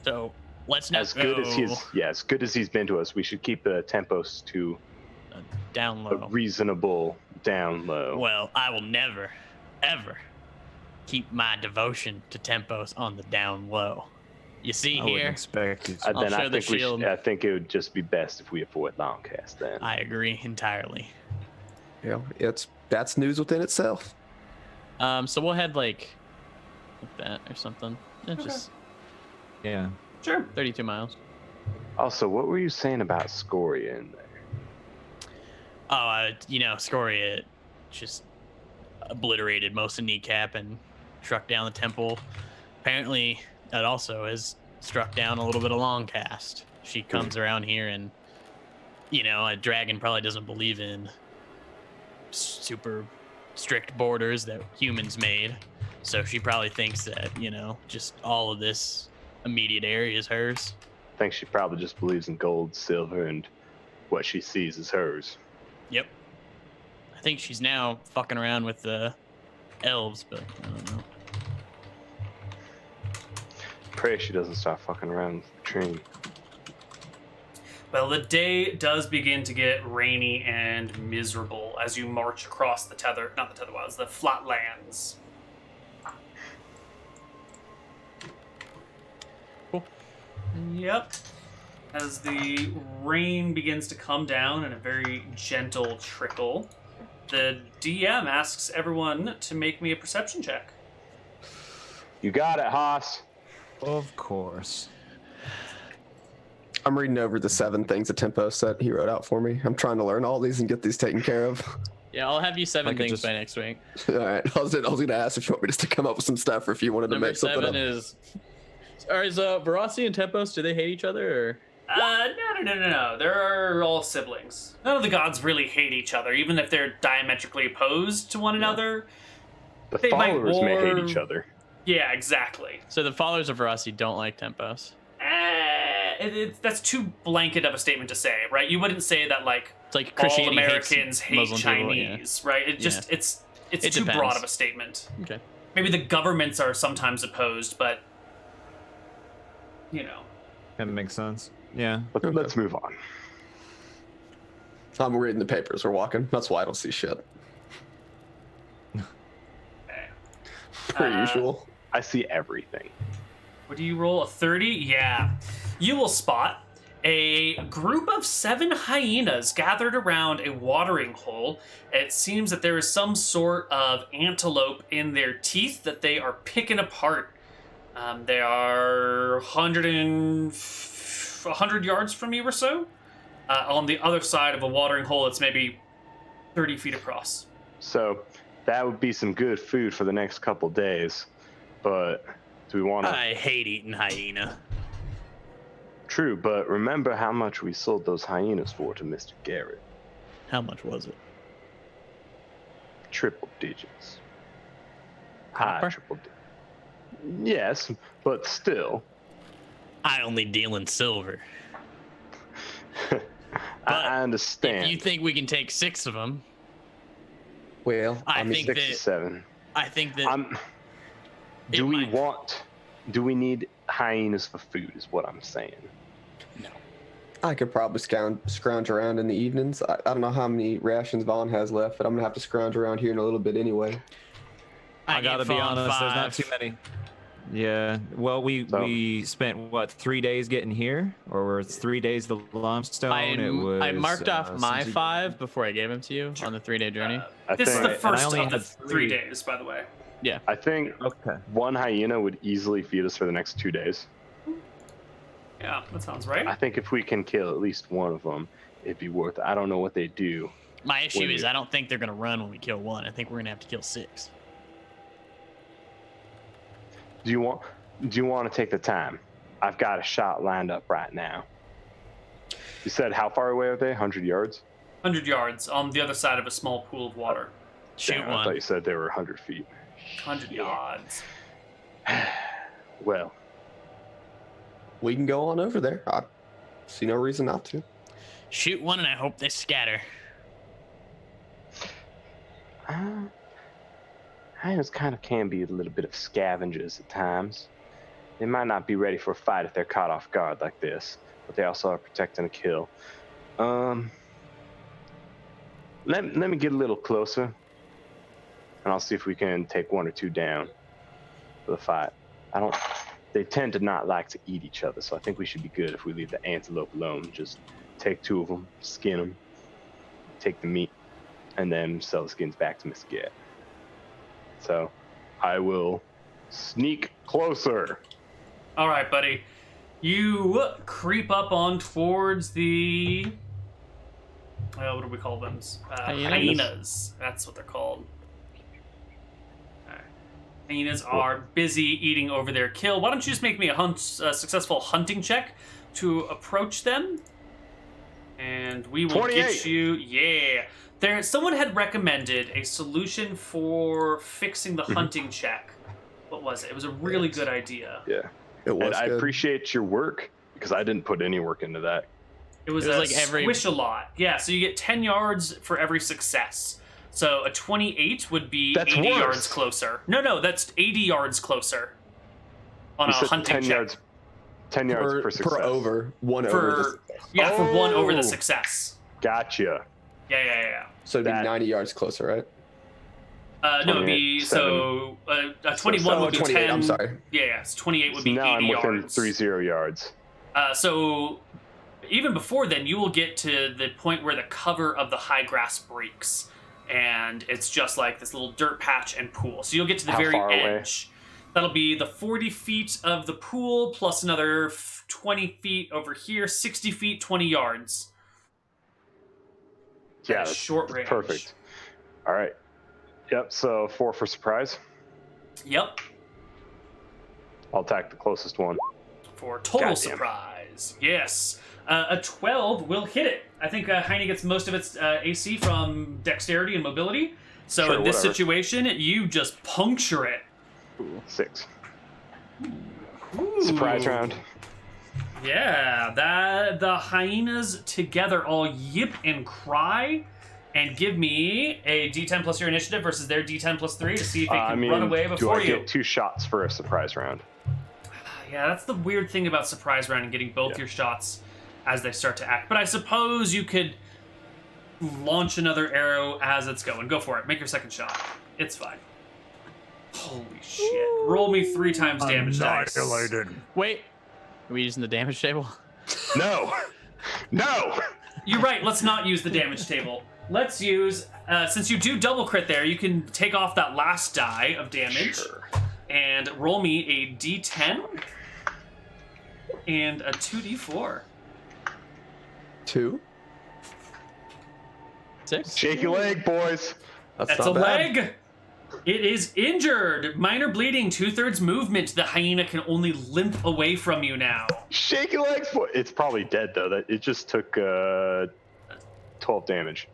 So let's not as good go as he's been to us. We should keep the tempos to down a low. reasonable down low. Well, I will never, ever keep my devotion to Tempos on the down low. You see I wouldn't here? expect you to. I'll Then show I the think we shield. should, I think it would just be best if we avoid Longcast then. I agree entirely. Yeah, that's news within itself. So we'll head like that or something. Just Yeah. Sure. 32 miles. Also, what were you saying about Scoria in there? Oh, Scoria just obliterated most of Kneecap and struck down the temple. Apparently, that also has struck down a little bit of Longcast. She comes around here and, a dragon probably doesn't believe in super strict borders that humans made. So she probably thinks that, just all of this immediate area is hers. I think she probably just believes in gold, silver, and what she sees is hers. Yep. I think she's now fucking around with the elves, but I don't know. Pray she doesn't start fucking around with the train. Well, the day does begin to get rainy and miserable as you march across the the flatlands. Cool. Yep. As the rain begins to come down in a very gentle trickle, the DM asks everyone to make me a perception check. You got it, Haas. Of course. I'm reading over the 7 things that Tempo said he wrote out for me. I'm trying to learn all these and get these taken care of. Yeah, I'll have you 7 Like, things by next week. All right. I was going to ask if you want me just to come up with some stuff or if you wanted to Number make something 7 up. is Verossi and Tempos, do they hate each other? Or? No. They're all siblings. None of the gods really hate each other, even if they're diametrically opposed to one another. The They might followers may hate war- each other. Yeah, exactly. So the followers of Verossi don't like Tempos. That's too blanket of a statement to say, right? You wouldn't say that like It's like all Christianity Americans hate Muslim people, Chinese, right? It just it's It too depends. broad of a statement. Okay. Maybe the governments are sometimes opposed, but That makes sense. Yeah. But let's move on. I'm reading the papers. We're walking. That's why I don't see shit. Per usual. I see everything. What do you roll? A 30? Yeah. You will spot a group of 7 hyenas gathered around a watering hole. It seems that there is some sort of antelope in their teeth that they are picking apart. They are 100 yards from you or so. On the other side of a watering hole, it's maybe 30 feet across. So that would be some good food for the next couple days. But do we want to... I hate eating hyena. True, but remember how much we sold those hyenas for to Mr. Garrett. How much was it? Triple digits. Copper? High triple digits. Yes, but still. I only deal in silver. I understand. If you think we can take 6 of them, Well, I mean, think 6 to that 7. I think that Do we might- need hyenas for food is what I'm saying. no. I could probably scrounge around in the evenings. I don't know how many rations Vaughn has left, but I'm going to have to scrounge around here in a little bit anyway. I gotta get be Fawn honest, there's 5. not too many. Yeah. Well, we spent what 3 days getting here, or it's 3 days the limestone. I marked off my since you- 5 before I gave them to you on the 3-day journey. This is the think, first only of the had 3 3. days, by the way. Yeah. I think Okay. one hyena would easily feed us for the next 2 days. Yeah, that sounds right. I think if we can kill at least one of them, it'd be worth it. I don't know what they do. My issue Wait. is I don't think they're gonna run when we kill 1. I think we're gonna have to kill 6. Do you want to take the time? I've got a shot lined up right now. You said how far away are they? 100 yards? 100 yards on the other side of a small pool of water. Shoot Damn, I thought one. you said they were 100 feet. 100 yards. Well, We can go on over there. I see no reason not to. Shoot one, and I hope they scatter. hyenas kind of can be a little bit of scavengers at times. They might not be ready for a fight if they're caught off guard like this, but they also are protecting a kill. Let me get a little closer, and I'll see if we can take 1 or 2 down for the fight. They tend to not like to eat each other, so I think we should be good if we leave the antelope alone. Just take 2 of them, skin them, take the meat, and then sell the skins back to Miss Get. So I will sneak closer. All right, buddy. You creep up on towards the... what do we call them? Hyenas. That's what they're called. All right. Hyenas are busy eating over their kill. Why don't you just make me a successful hunting check to approach them? And we will 28. get you... Yeah. Someone had recommended a solution for fixing the hunting check. What was it? It was a really good idea. Yeah. It was And I good. appreciate your work because I didn't put any work into that. It was like squish a lot. Yeah, so you get 10 yards for every success. So a 28 would be That's 80 worse. yards closer. No, that's 80 yards closer on You a said hunting 10 check. yards. 10 yards per success. per over, one over. For one over the Oh. success. Gotcha. Yeah. So it'd be that- 90 yards closer, right? No, it'd be 28, a 21 would be 28, 10. I'm sorry. Yeah, so 28 would So be now 80 I'm within yards. 30 yards. So even before then, you will get to the point where the cover of the high grass breaks, and it's just like this little dirt patch and pool. So you'll get to the How very far away? edge. That'll be the 40 feet of the pool plus another 20 feet over here, 60 feet, 20 yards. Yeah, That's that's short range. perfect. All right. Yep, so 4 for surprise. Yep, I'll attack the closest one. for total Goddamn. surprise. Yes. A 12 will hit it. I think Heine gets most of its AC from dexterity and mobility. So Sure, in this whatever. situation, you just puncture it. 6. Ooh. Surprise round. Yeah, the hyenas together all yip and cry and give me a D10 plus your initiative versus their D10 plus 3 to see if they can run away do before I you. get 2 shots for a surprise round? Yeah, that's the weird thing about surprise round and getting both your shots as they start to act. But I suppose you could launch another arrow as it's going. Go for it. Make your second shot. It's fine. Holy shit. Roll me 3 times damage dice. Wait, are we using the damage table? No! No! You're right. Let's not use the damage table. Let's use, since you do double crit there, you can take off that last die of damage Sure. and roll me a d10 and a 2d4. 2. 6? Shaky leg, boys. That's not a bad. leg. It is injured. Minor bleeding, 2/3 movement. The hyena can only limp away from you now. Shaky legs, boy. It's probably dead, though. That It just took 12 damage.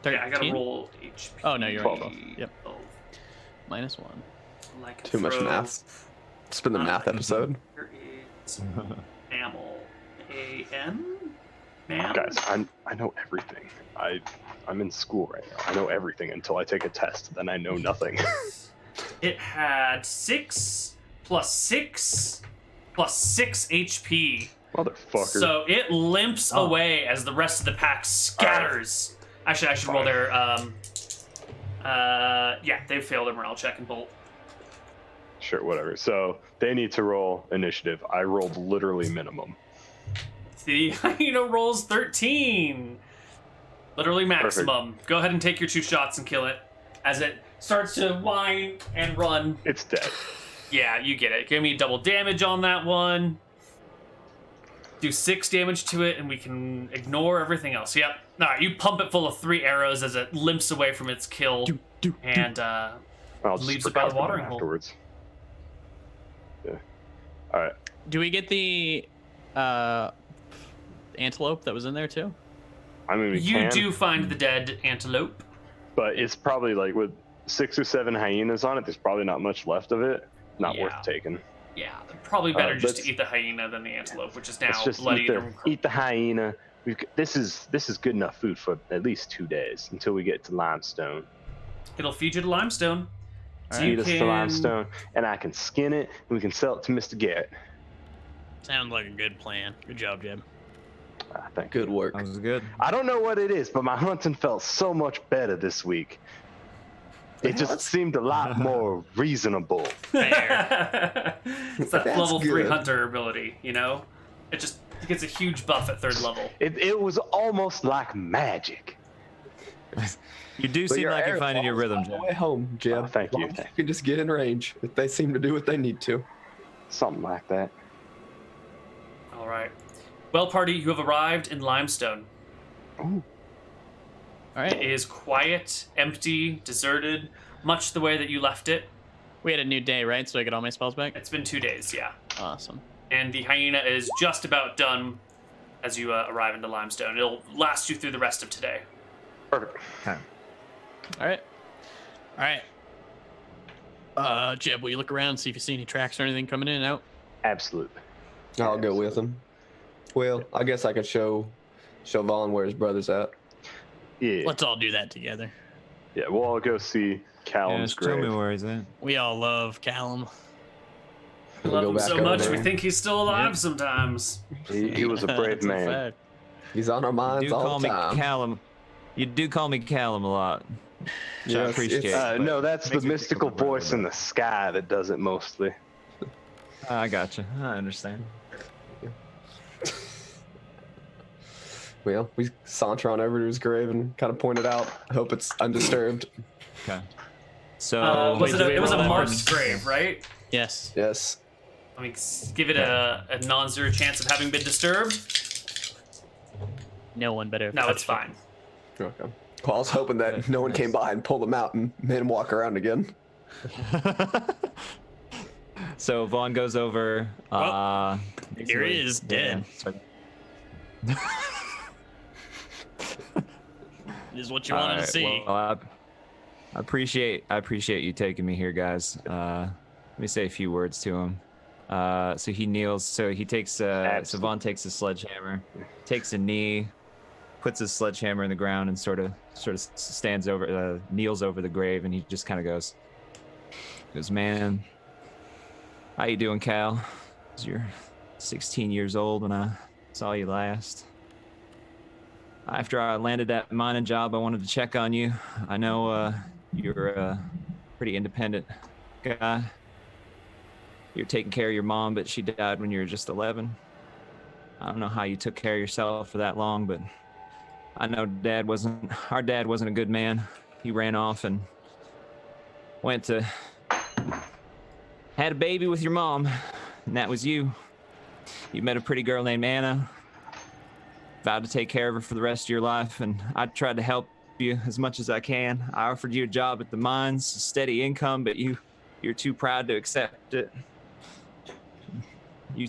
Yeah, I gotta 13? roll HP. Oh, no, you're right. Yep. Oh, -1. like Too much throw. math. It's been the math episode. Here is mammal. A-M? Mam? Guys, I know everything. I'm in school right now. I know everything until I take a test. Then I know nothing. It had 6 plus 6 plus 6 HP. Motherfucker. So it limps away as the rest of the pack scatters. Actually, I should roll their. Yeah, they failed their morale check and bolt. Sure, whatever. So they need to roll initiative. I rolled literally minimum. The hyena rolls 13. Literally maximum. Go ahead and take your 2 shots and kill it as it starts to whine and run. It's dead. Yeah, you get it. Give me double damage on that one. Do 6 damage to it, and we can ignore everything else. Yep. All right, you pump it full of 3 arrows as it limps away from its kill, and I'll just leaves it by the recover them watering hole. afterwards. Yeah. All right. Do we get the antelope that was in there too? I mean, we you can, do find the dead antelope. but it's probably like with 6 or 7 hyenas on it. There's probably not much left of it. Not Yeah. worth taking. Yeah, probably better just let's- to eat the hyena than the antelope, which is now Let's just bloody. eat the hyena. This is good enough food for at least 2 days until we get to limestone. It'll feed you to limestone. So you Feed us to can- limestone, and I can skin it, and we can sell it to Mr. Garrett. Sounds like a good plan. Good job, Jeb. Thank you. Good work. That was good. I don't know what it is, but my hunting felt so much better this week. It just seemed a lot more reasonable. Fair. It's that That's level 3 good. hunter ability, you know? It just gets a huge buff at 3rd level. It was almost like magic. You do But seem your like you're arrow finding your falls rhythm, all the Jeb. way home, Jeb. Oh, thank you. You can just get in range. If they seem to do what they need to. Something like that. All right. Well, party, you have arrived in limestone. Ooh. All It right. is quiet, empty, deserted, much the way that you left it. We had a new day, right? So I get all my spells back? It's been 2 days, yeah. Awesome. And the hyena is just about done as you arrive into Limestone. It'll last you through the rest of today. Perfect. Okay. All right. Jeb, will you look around and see if you see any tracks or anything coming in and out? Absolutely. I'll go with him. Well, I guess I could show Vaughn where his brother's at. Yeah. Let's all do that together. Yeah, we'll all go see Yeah, Callum's just tell me grave. where he's at. We all love Callum. We We'll love go him back so over much, there. we think he's still alive sometimes. He was a brave That's a man. fact. He's on our You minds do all call the me time. Callum. You do call me Callum a lot. Which I Yes, appreciate. it's- but No, that's the makes me think mystical of my brother, voice in the sky that does it mostly. but I gotcha. I understand. Well, we saunter on over to his grave and kind of point it out. I hope it's undisturbed. Okay. So Was wait, it was a roll that marked one? grave, right? Yes. Yes. Let me give it a non-zero chance of having been disturbed. No one better. No, touch it's it. fine. Okay. Well, I was hoping that no one came by and pulled him out and made him walk around again. So Vaughn goes over. Here he is, dead. This is what you wanted to see. Well, I appreciate you taking me here, guys. Let me say a few words to him. So he kneels. So he takes. So Vaughn takes a sledgehammer, takes a knee, puts his sledgehammer in the ground, and sort of stands over, kneels over the grave, and he just kind of goes, "Man, how you doing, Cal? You're 16 years old when I saw you last. After I landed that mining job, I wanted to check on you. I know you're a pretty independent guy. You're taking care of your mom, but she died when you were just 11. I don't know how you took care of yourself for that long, but I know our dad wasn't a good man. He ran off and had a baby with your mom, and that was you. You met a pretty girl named Anna, vowed to take care of her for the rest of your life, and I tried to help you as much as I can. I offered you a job at the mines, a steady income, but you're too proud to accept it. You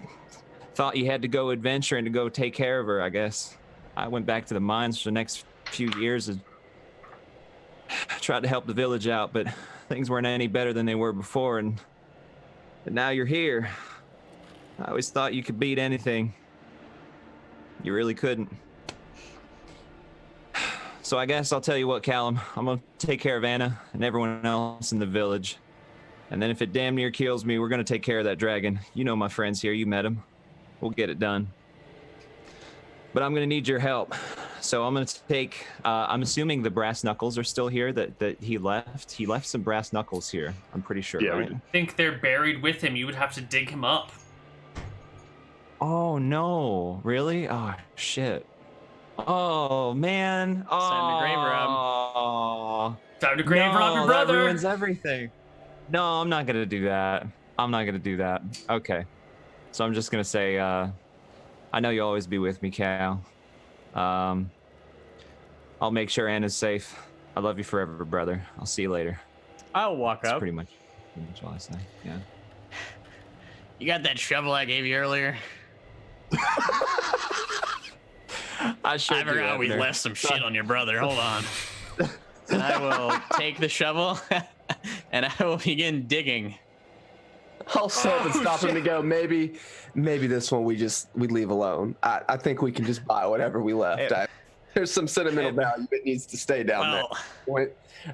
thought you had to go adventuring to go take care of her, I guess. I went back to the mines for the next few years and tried to help the village out, but things weren't any better than they were before, and now you're here. I always thought you could beat anything. You really couldn't. So I guess I'll tell you what, Callum. I'm gonna take care of Anna and everyone else in the village. And then if it damn near kills me, we're gonna take care of that dragon. You know my friends here, you met him. We'll get it done. But I'm gonna need your help. So I'm gonna take, I'm assuming the brass knuckles are still here that he left. He left some brass knuckles here, I'm pretty sure, Yeah, right? I think they're buried with him. You would have to dig him up. Oh no, really? Oh shit. Oh man. Oh. Time to grave rob. Time to grave rob your That brother. ruins everything. No, I'm not gonna do that. Okay. So I'm just gonna say, I know you'll always be with me, Cal. I'll make sure Anna's safe. I love you forever, brother. I'll see you later. I'll walk That's up. pretty much all I say. Yeah. You got that shovel I gave you earlier? I sure I do, forgot we Abner. left some shit on your brother. Hold on. And I will take the shovel and I will begin digging. I'll stop and stop him to go. Maybe this one we leave alone. I think we can just buy whatever we left. There's some sentimental value that needs to stay down there. When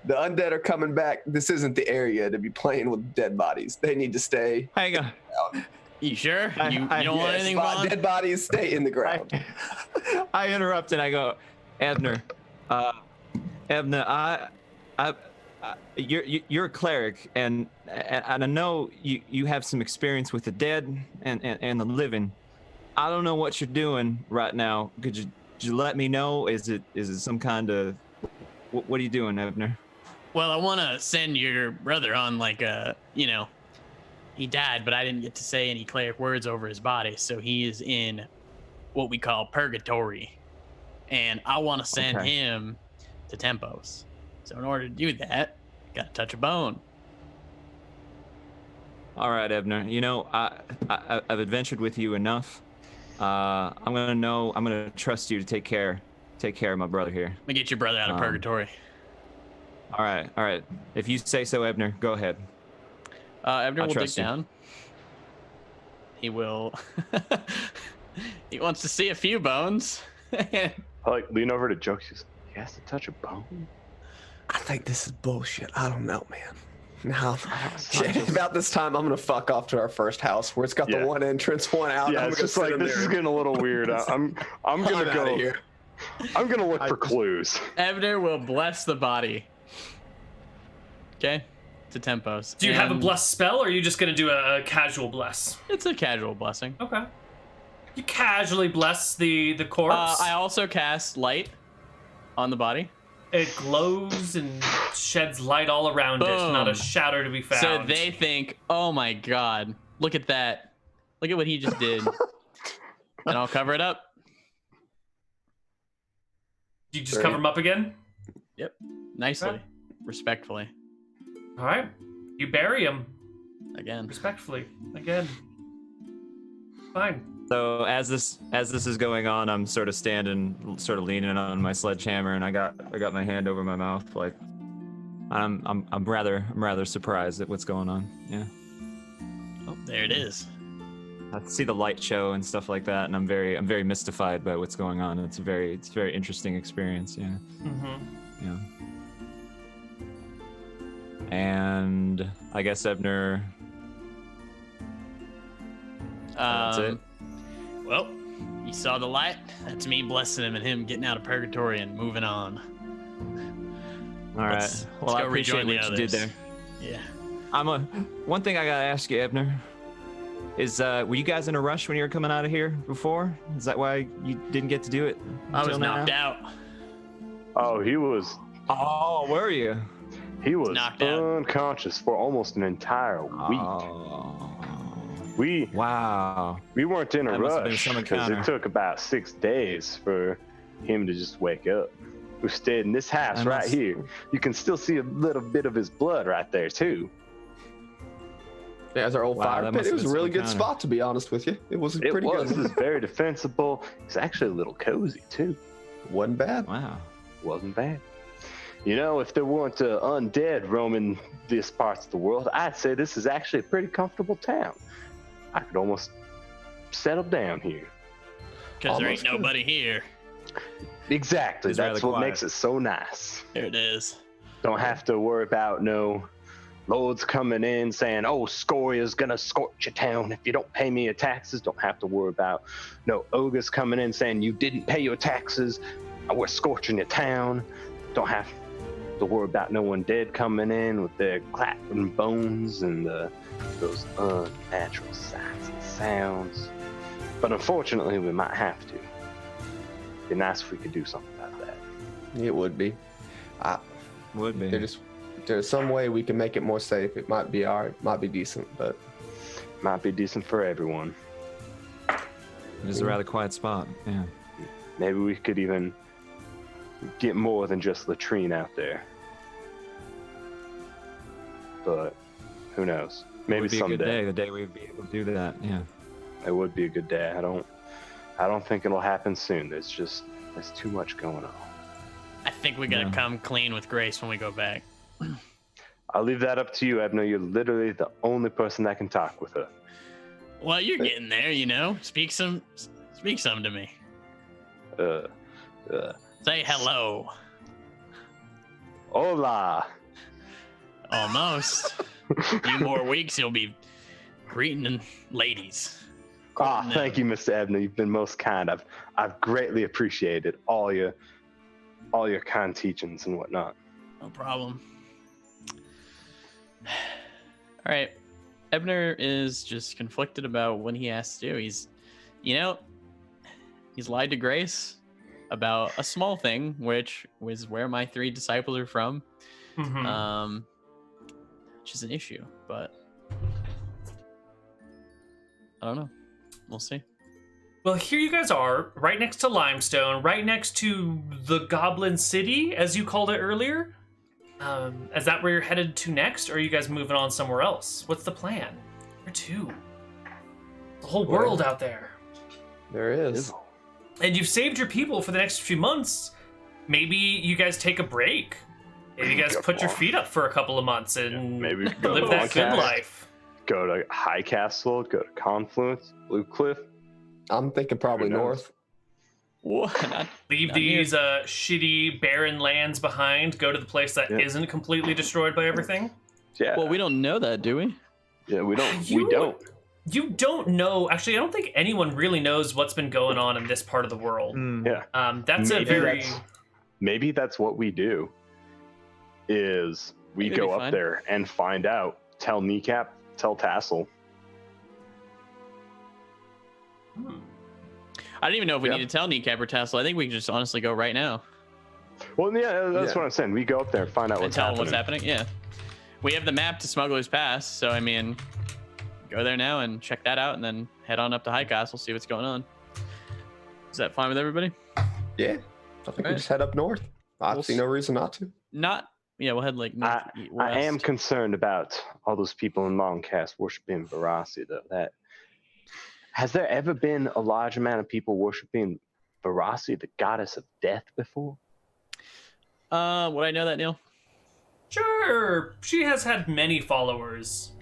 the undead are coming back, this isn't the area to be playing with dead bodies. They need to stay. Hang on. You sure? You don't want anything, Vaughn? Dead bodies stay in the ground. I interrupt and I go, Abner, you're a cleric, and I know you have some experience with the dead and the living. I don't know what you're doing right now. Could you let me know? Is it some kind of what are you doing, Abner? Well, I want to send your brother on he died, but I didn't get to say any cleric words over his body, so he is in what we call purgatory, and I want to send him to Tempos. So in order to do that, gotta touch a bone. All right, Abner. You know, I've adventured with you enough I'm gonna trust you to take care of my brother here. Let me get your brother out of purgatory. All right. If you say so, Ebner, go ahead. Ebner will dig trust you. down. He will. He wants to see a few bones. I like lean over to Joke. He has to touch a bone. I think this is bullshit. I don't know, man. Now, about this time, I'm gonna fuck off to our first house where it's got the one entrance, one out. Yeah, it's just like this is getting a little weird. I'm gonna go here. I'm gonna look for clues. Ebner will bless the body. Okay, to tempos. Do you have a bless spell, or are you just gonna do a casual bless? It's a casual blessing. Okay. You casually bless the corpse. I also cast light on the body. It glows and sheds light all around it, not a shadow to be found. So they think, oh my god, look at that. Look at what he just did. And I'll cover it up. You just cover him up again? Yep. Nicely. Okay. Respectfully. All right. You bury him. Again. Respectfully. Again. Fine. So as this is going on, I'm sort of standing, sort of leaning on my sledgehammer, and I got my hand over my mouth, like I'm rather surprised at what's going on. Yeah. Oh, there it is. I see the light show and stuff like that, and I'm very mystified by what's going on. It's a very interesting experience. Yeah. Mm-hmm. Yeah. And I guess Ebner. That's it. Well, you saw the light. That's me blessing him and him getting out of purgatory and moving on. All right. Let's Well, I go appreciate rejoin what the you did others. there. Yeah. One thing I gotta ask you, Ebner, is were you guys in a rush when you were coming out of here before? Is that why you didn't get to do it? I was until now? knocked out. Oh, he was. Oh, were you? He was knocked out. unconscious for almost an entire week. Oh. We weren't in a That must have been rush some because encounter. it took about 6 days for him to just wake up. We stayed in this house That right must- here. You can still see a little bit of his blood right there too. Yeah, it's our old Wow, fire that pit. must It have was a been really some good encounter. spot, to be honest with you. It was It pretty was. It good. was very defensible. It's actually a little cozy too. Wasn't bad. Wow. Wasn't bad. You know, if there weren't undead roaming these parts of the world, I'd say this is actually a pretty comfortable town. I could almost settle down here. Because there ain't Almost good. nobody here. Exactly. It's That's rather what quiet. makes it so nice. There it is. Don't have to worry about no lords coming in saying, oh, Scoria's gonna scorch your town if you don't pay me your taxes. Don't have to worry about no ogres coming in saying you didn't pay your taxes, we're scorching your town. Don't have to worry about no one dead coming in with their clapping bones and those unnatural sights and sounds. But unfortunately, we might have to. It'd be nice if we could do something about that. It would be. Would be. There's some way we can make it more safe. It might be alright, might be decent, but Might be decent for everyone. It is a rather quiet spot. Yeah. Maybe we could even get more than just latrine out there. But who knows? Maybe It would be a good someday. day. The day we'd be able to do that. Yeah. It would be a good day. I don't think it'll happen soon. There's too much going on. I think we gotta Yeah. come clean with Grace when we go back. I'll leave that up to you, Ebner. You're literally the only person that can talk with her. Well, you're getting there, you know. Speak some to me. Say hello. Hola. Almost. A few more weeks, you'll be greeting ladies. Ah, thank you, Mr. Ebner. You've been most kind. I've greatly appreciated all your kind teachings and whatnot. No problem. All right. Ebner is just conflicted about what he has to do. He's lied to Grace about a small thing, which was where my 3 disciples are from. Mm-hmm. Which is an issue, but I don't know. We'll see. Well, here you guys are, right next to Limestone, right next to the Goblin City, as you called it earlier. Is that where you're headed to next, or are you guys moving on somewhere else? What's the plan? Where to? The whole world out there. There is. And you've saved your people for the next few months. Maybe you guys take a break. Maybe you guys put your feet up for a couple of months and Maybe we could go live to that good Longcast, life. go to High Castle, go to Confluence, Blue Cliff. I'm thinking probably Who knows? north. What? Leave Not here. these shitty barren lands behind. Go to the place that Yeah. not completely destroyed by everything. Yeah. Well, we don't know that, do we? Yeah, we don't. You- We don't. You don't know. Actually, I don't think anyone really knows what's been going on in this part of the world. Yeah. That's a Maybe very. Maybe that's what we do. Is we It'd go be up fine. there and find out. Tell Kneecap. Tell Tassel. I don't even know if we Yeah. need to tell Kneecap or Tassel. I think we can just honestly go right now Well, yeah, that's Yeah. what I'm saying. We go up there and find out and what's tell them happening. what's happening. Yeah. We have the map to Smuggler's Pass, so I mean, go there now and check that out, and then head on up to High Castle, see what's going on. Is that fine with everybody? Yeah. I think we Right. just head up north. I We'll see no reason not to. Not. Yeah, we'll head like north. I am west. concerned about all those people in Longcast worshiping Verasi, though. That has there ever been a large amount of people worshiping Verasi, the goddess of death, before? Would I know that, Neal? Sure, she has had many followers.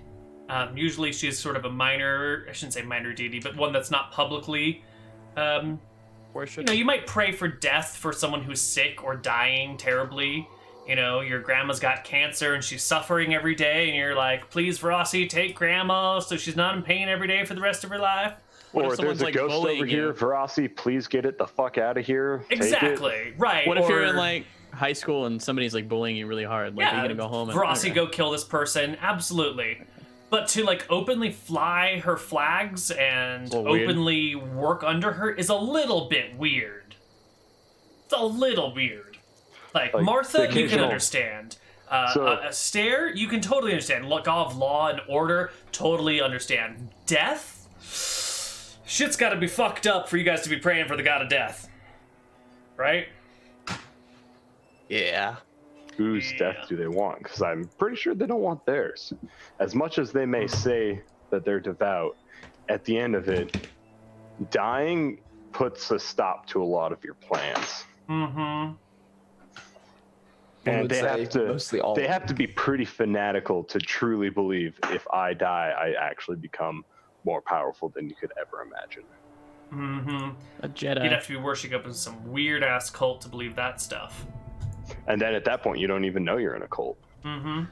Usually she's sort of a minor, I shouldn't say minor deity, but one that's not publicly. Worship. You might pray for death for someone who's sick or dying terribly. Your grandma's got cancer and she's suffering every day, and you're like, please, Verasi, take grandma so she's not in pain every day for the rest of her life. What if Or someone's, there's a like, ghost over bullying here, you? Verasi, please get it the fuck out of here. Take it. Exactly, right. What if you're in or- like high school and somebody's like bullying you really hard? Like, are you gonna go home and Verasi, okay. go kill this person? Absolutely. But to like openly fly her flags and It's a little weird. openly work under her is a little bit weird. It's a little weird. Like Like, Martha, the you can occasional- understand. So- A stare, you can totally understand. Look, God of law and order, totally understand. Death, shit's got to be fucked up for you guys to be praying for the god of death, right? Yeah. Whose death do they want? Because I'm pretty sure they don't want theirs. As much as they may say that they're devout, at the end of it, dying puts a stop to a lot of your plans. Mm-hmm. I And would they say have to mostly all they of have to be pretty fanatical to truly believe if I die, I actually become more powerful than you could ever imagine. Mm-hmm. A Jedi. You'd have to be worshipping some weird ass cult to believe that stuff. And then at that point, you don't even know you're in a cult. Mm-hmm.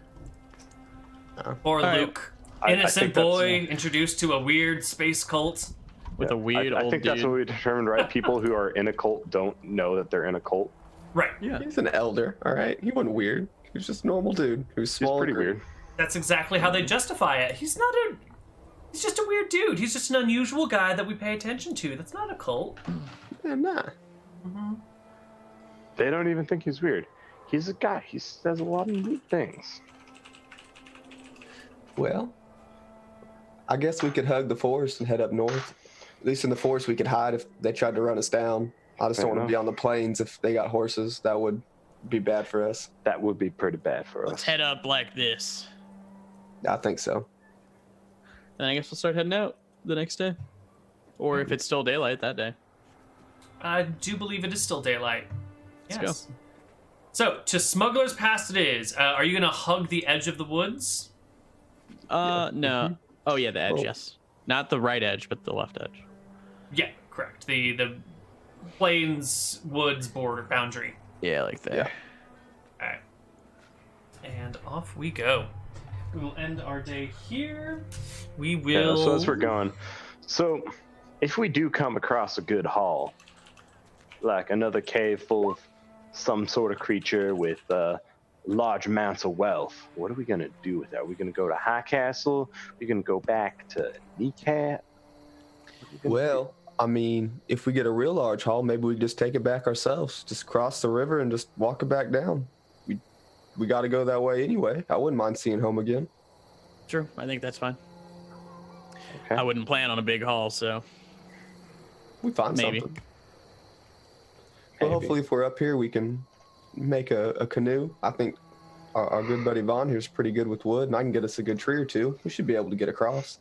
Oh. Or right. Luke, I innocent think that's- boy introduced to a weird space cult. with a weird I old think dude. that's what we determined, right? People who are in a cult don't know that they're in a cult. Right. Yeah. He's an elder, all right? He wasn't weird. He was just a normal dude who's He's small. pretty and green. weird. That's exactly how they justify it. He's just a weird dude. He's just an unusual guy that we pay attention to. That's not a cult. Yeah, nah. Mm-hmm. They don't even think he's weird. He's a guy. He says a lot of neat things. Well, I guess we could hug the forest and head up north. At least in the forest, we could hide if they tried to run us down. I just Fair don't want to be enough. on the plains if they got horses. That would be bad for us. That would be pretty bad for Let's us. head up like this. I think so. And I guess we'll start heading out the next day. Or if it's still daylight that day. I do believe it is still daylight. Let's Yes. So, to Smuggler's Pass it is. Are you going to hug the edge of the woods? No. Oh, yeah, the edge, Oh. yes. Not the right edge, but the left edge. Yeah, correct. The plains woods border boundary. Yeah, like there. Yeah. Alright. And off we go. We will end our day here. We Yeah, will. so as we're going. So, if we do come across a good haul, like another cave full of some sort of creature with large amounts of wealth, what are we going to do with that? Are we going to go to High Castle? Are we going to go back to Kneecap? Well, I mean, if we get a real large haul, maybe we just take it back ourselves. Just cross the river and just walk it back down. We got to go that way anyway. I wouldn't mind seeing home again. Sure, I think that's fine. Okay. I wouldn't plan on a big haul, so We find Maybe. something. Well, hopefully, if we're up here, we can make a canoe. I think our good buddy Vaughn here's pretty good with wood, and I can get us a good tree or two. We should be able to get across.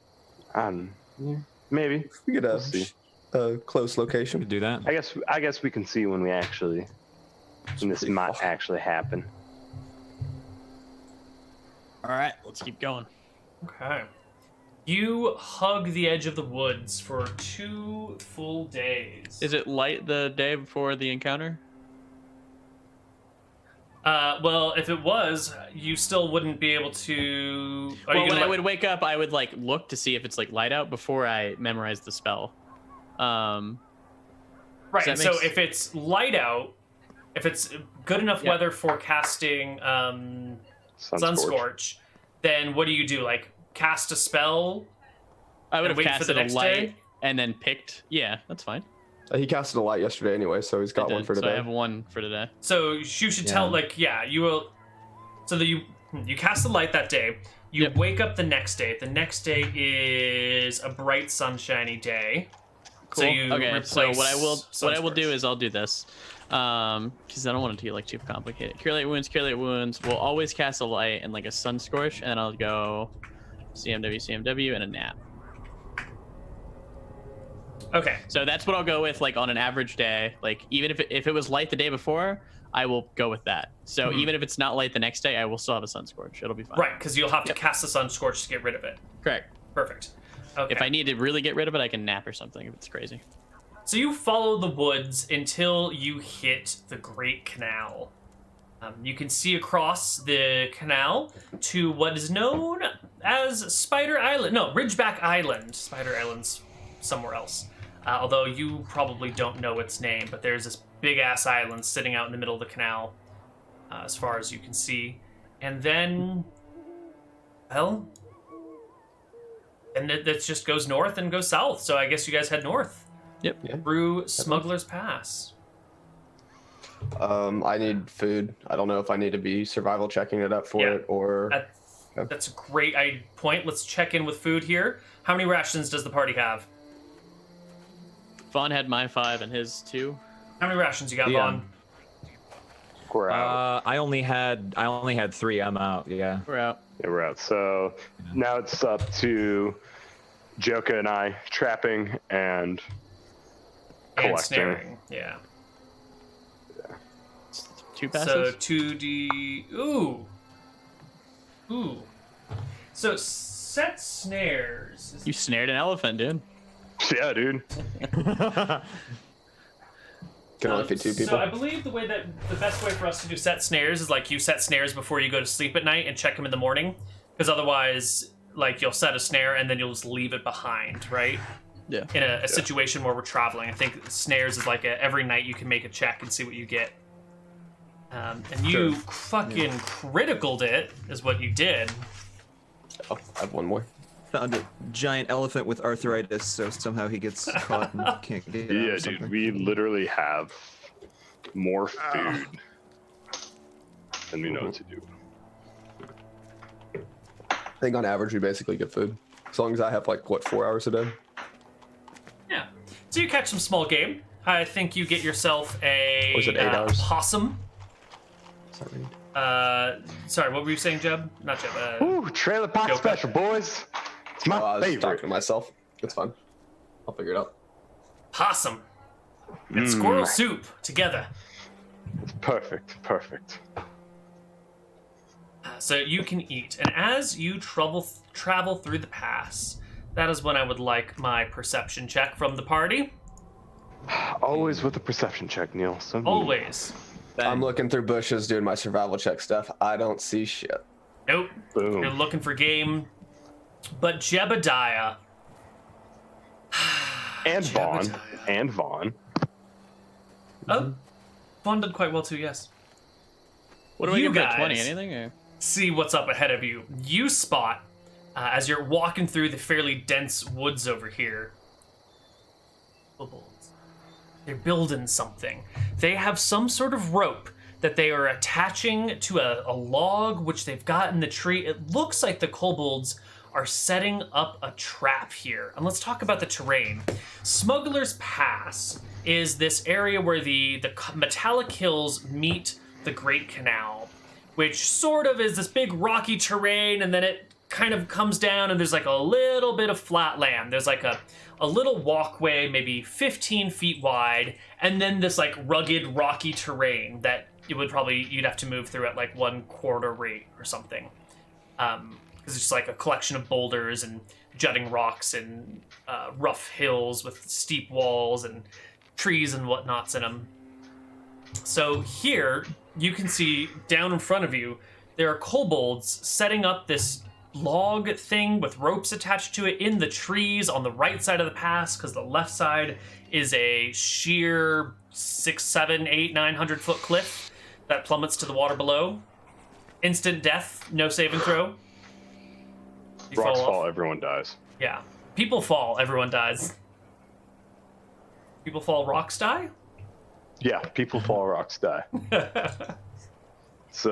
Yeah, maybe. We get a We'll see. a close We location. could do that. I guess we can see when this might actually happen. All right, let's keep going. Okay. You hug the edge of the woods for 2 full days. Is it light the day before the encounter? Well, if it was, you still wouldn't be able to. Well, when I would wake up, I would like look to see if it's like light out before I memorize the spell. Right. that So makes- if it's light out, if it's good enough Yeah. weather for casting Sunscorch, then what do you do? Like cast a spell? I would And have wait for casted the a next light day? and then picked. Yeah, that's fine. He casted a light yesterday anyway, so he's I got one did, for so today. I have one for today. So you should tell, Yeah. like, yeah, you will. So that you cast the light that day. You Yep. wake up the next day. The next day is a bright, sunshiny day. So Cool. you Okay, so replace what I will Sunscorch. do is I'll do this, because I don't want it to get like too complicated. Cure light wounds. We'll always cast a light and like a sun scorch, and I'll go CMW, and a nap. Okay. So that's what I'll go with, like on an average day. Like even if it was light the day before, I will go with that. So even if it's not light the next day, I will still have a sun scorch. It'll be fine. Right, because you'll have to Yep. cast the Sunscorch to get rid of it. Correct. Perfect. Okay. If I need to really get rid of it, I can nap or something if it's crazy. So you follow the woods until you hit the Great Canal. You can see across the canal to what is known as Spider Island. No, Ridgeback Island. Spider Island's somewhere else. Although you probably don't know its name, but there's this big-ass island sitting out in the middle of the canal, as far as you can see. And then, well, and it just goes north and goes south. So I guess you guys head north. Yep. Through Smuggler's Pass. I need food. I don't know if I need to be survival checking it up for Yeah. it or. That's a great point. Let's check in with food here. How many rations does the party have? Vaughn had my 5 and his 2. How many rations you got, Yeah. Vaughn? We're out. I only had 3. I'm out. Yeah. We're out. Yeah, we're out. So now it's up to Joka and I trapping and And collecting. snaring. Yeah. 2 passes. So 2D. Ooh. So set snares. You snared an elephant, dude. Yeah, dude. Can only fit 2 people. So I believe the best way for us to do set snares is like you set snares before you go to sleep at night and check them in the morning, because otherwise, like you'll set a snare and then you'll just leave it behind, right? Yeah. In a situation where we're traveling, I think snares is like every night you can make a check and see what you get. And you fucking criticaled it, is what you did. Oh, I have one more. Found a giant elephant with arthritis, so somehow he gets caught and can't get out. Yeah, or dude. something. We literally have more food than we know what to do. I think on average we basically get food. As long as I have 4 hours a day. Yeah. So you catch some small game. I think you get yourself a Or is it 8 hours? possum. Sorry. Sorry, what were you saying, Jeb? Not Jeb. Ooh, trailer park Joka. special, boys. It's my I was favorite. talking to myself. It's fine. I'll figure it out. Possum and squirrel soup together. It's perfect. So you can eat, and as you travel through the pass, that is when I would like my perception check from the party. Always with a perception check, Neal. So neat. Always. I'm looking through bushes doing my survival check stuff. I don't see shit. Nope. Boom. You're looking for game. But Jebediah. And Vaughn. Jebediah. And Vaughn. Oh, Vaughn did quite well too, yes. What do I You get for 20? guys- Anything? Or? See what's up ahead of you. You spot, as you're walking through the fairly dense woods over here, kobolds. They're building something. They have some sort of rope that they are attaching to a log which they've got in the tree. It looks like the kobolds are setting up a trap here. And let's talk about the terrain. Smuggler's Pass is this area where the metallic hills meet the Great Canal, which sort of is this big rocky terrain, and then it kind of comes down, and there's like a little bit of flat land. There's like a little walkway, maybe 15 feet wide, and then this like rugged, rocky terrain that you'd have to move through at like 1/4 rate or something. Because it's just like a collection of boulders and jutting rocks and rough hills with steep walls and trees and whatnots in them. So here, you can see down in front of you, there are kobolds setting up this log thing with ropes attached to it in the trees on the right side of the pass, because the left side is a sheer 6, 7, 8, 900 foot cliff that plummets to the water below. Instant death, no saving throw. You Rocks fall fall, off. everyone dies. Yeah. People fall, everyone dies. People fall, rocks die? Yeah, people fall, rocks die. It's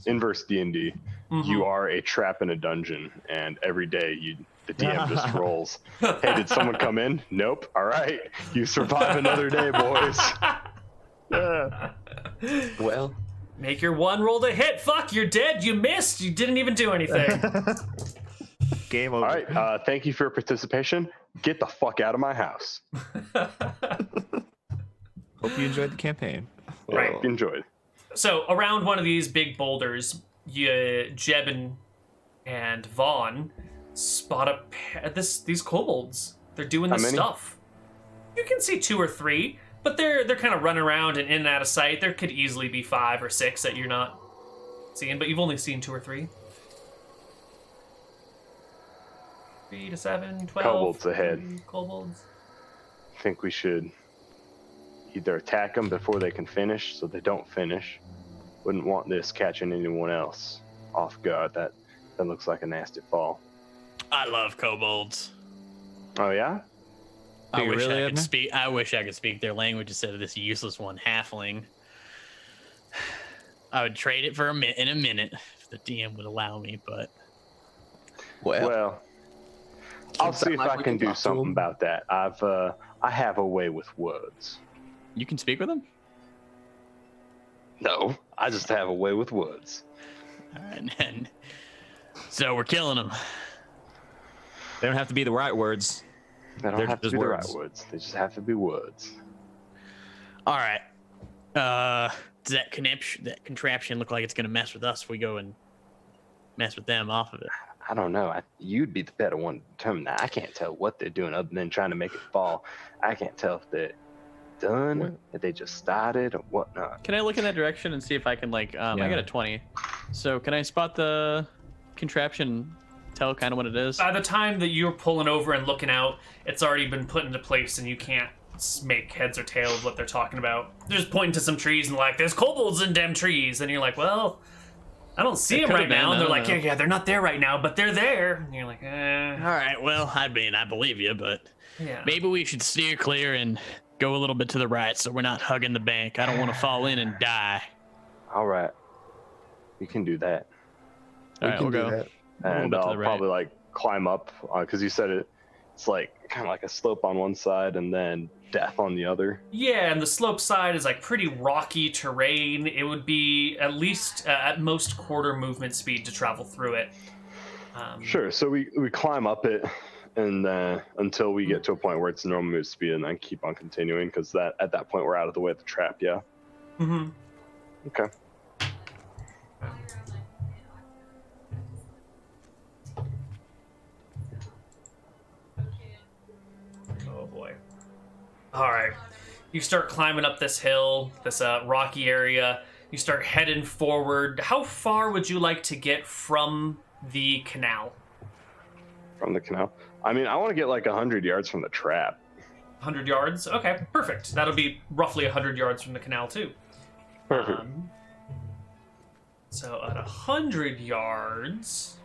inverse D&D. You are a trap in a dungeon, and every day the DM just rolls. Hey, did someone come in? Nope. All right, you survive another day, boys. Yeah. Well, Make your one roll to hit. Fuck, you're dead. You missed. You didn't even do anything. Game over. All right. Thank you for your participation. Get the fuck out of my house. Hope you enjoyed the campaign. Right. Enjoyed. So around one of these big boulders, Jeb and Vaughn spot these kobolds. They're doing this stuff. You can see 2 or 3, but they're kind of running around and in and out of sight. There could easily be 5 or 6 that you're not seeing, but you've only seen 2 or 3. 3 to 7, 12. Kobolds ahead. Kobolds. I think we should either attack them before they can finish, so they don't finish. Wouldn't want this catching anyone else off guard. That looks like a nasty fall. I love kobolds. Oh yeah? I you wish really, I could Edna? speak. I wish I could speak their language instead of this useless one, halfling. I would trade it for in a minute if the DM would allow me, but Well, I'll see if like I we can can do talk to something them. about that. I have a way with words. you can speak with them. No, I just have a way with words. And so we're killing them. They don't have to be the right words. They don't They're have to just be the words. right words. They just have to be words. All right. Does that contraption look like it's gonna mess with us if we go and mess with them off of it? I don't know. You'd be the better one to determine that. I can't tell what they're doing other than trying to make it fall. I can't tell if they're done, if they just started, or whatnot. Can I look in that direction and see if I can I got a 20. So can I spot the contraption? Tell kind of what it is. By the time that you're pulling over and looking out, it's already been put into place, and you can't make heads or tails of what they're talking about. They're just pointing to some trees and like, "There's kobolds in them trees," and you're like, "Well, I don't see them could've right now." been, And they're I like, don't know. "Yeah, they're not there right now, but they're there." And you're like, All right. Well, I mean, I believe you, but yeah." maybe we should steer clear and go a little bit to the right so we're not hugging the bank. I don't want to fall in and die. All right. You can do that. All right, we'll do go. that. A little And bit to I'll the right. probably like climb up because you said it's like kind of like a slope on one side and then death on the other. Yeah, and the slope side is like pretty rocky terrain. It would be at least at most quarter movement speed to travel through it. Sure. So we climb up it and until we get to a point where it's normal move speed and then keep on continuing because at that point we're out of the way of the trap. Yeah. Mm-hmm. Okay. Oh boy. All right. You start climbing up this hill, this rocky area. You start heading forward. How far would you like to get from the canal? From the canal. I mean, I want to get like 100 yards from the trap. 100 yards? Okay, perfect. That'll be roughly 100 yards from the canal, too. Perfect. So at 100 yards...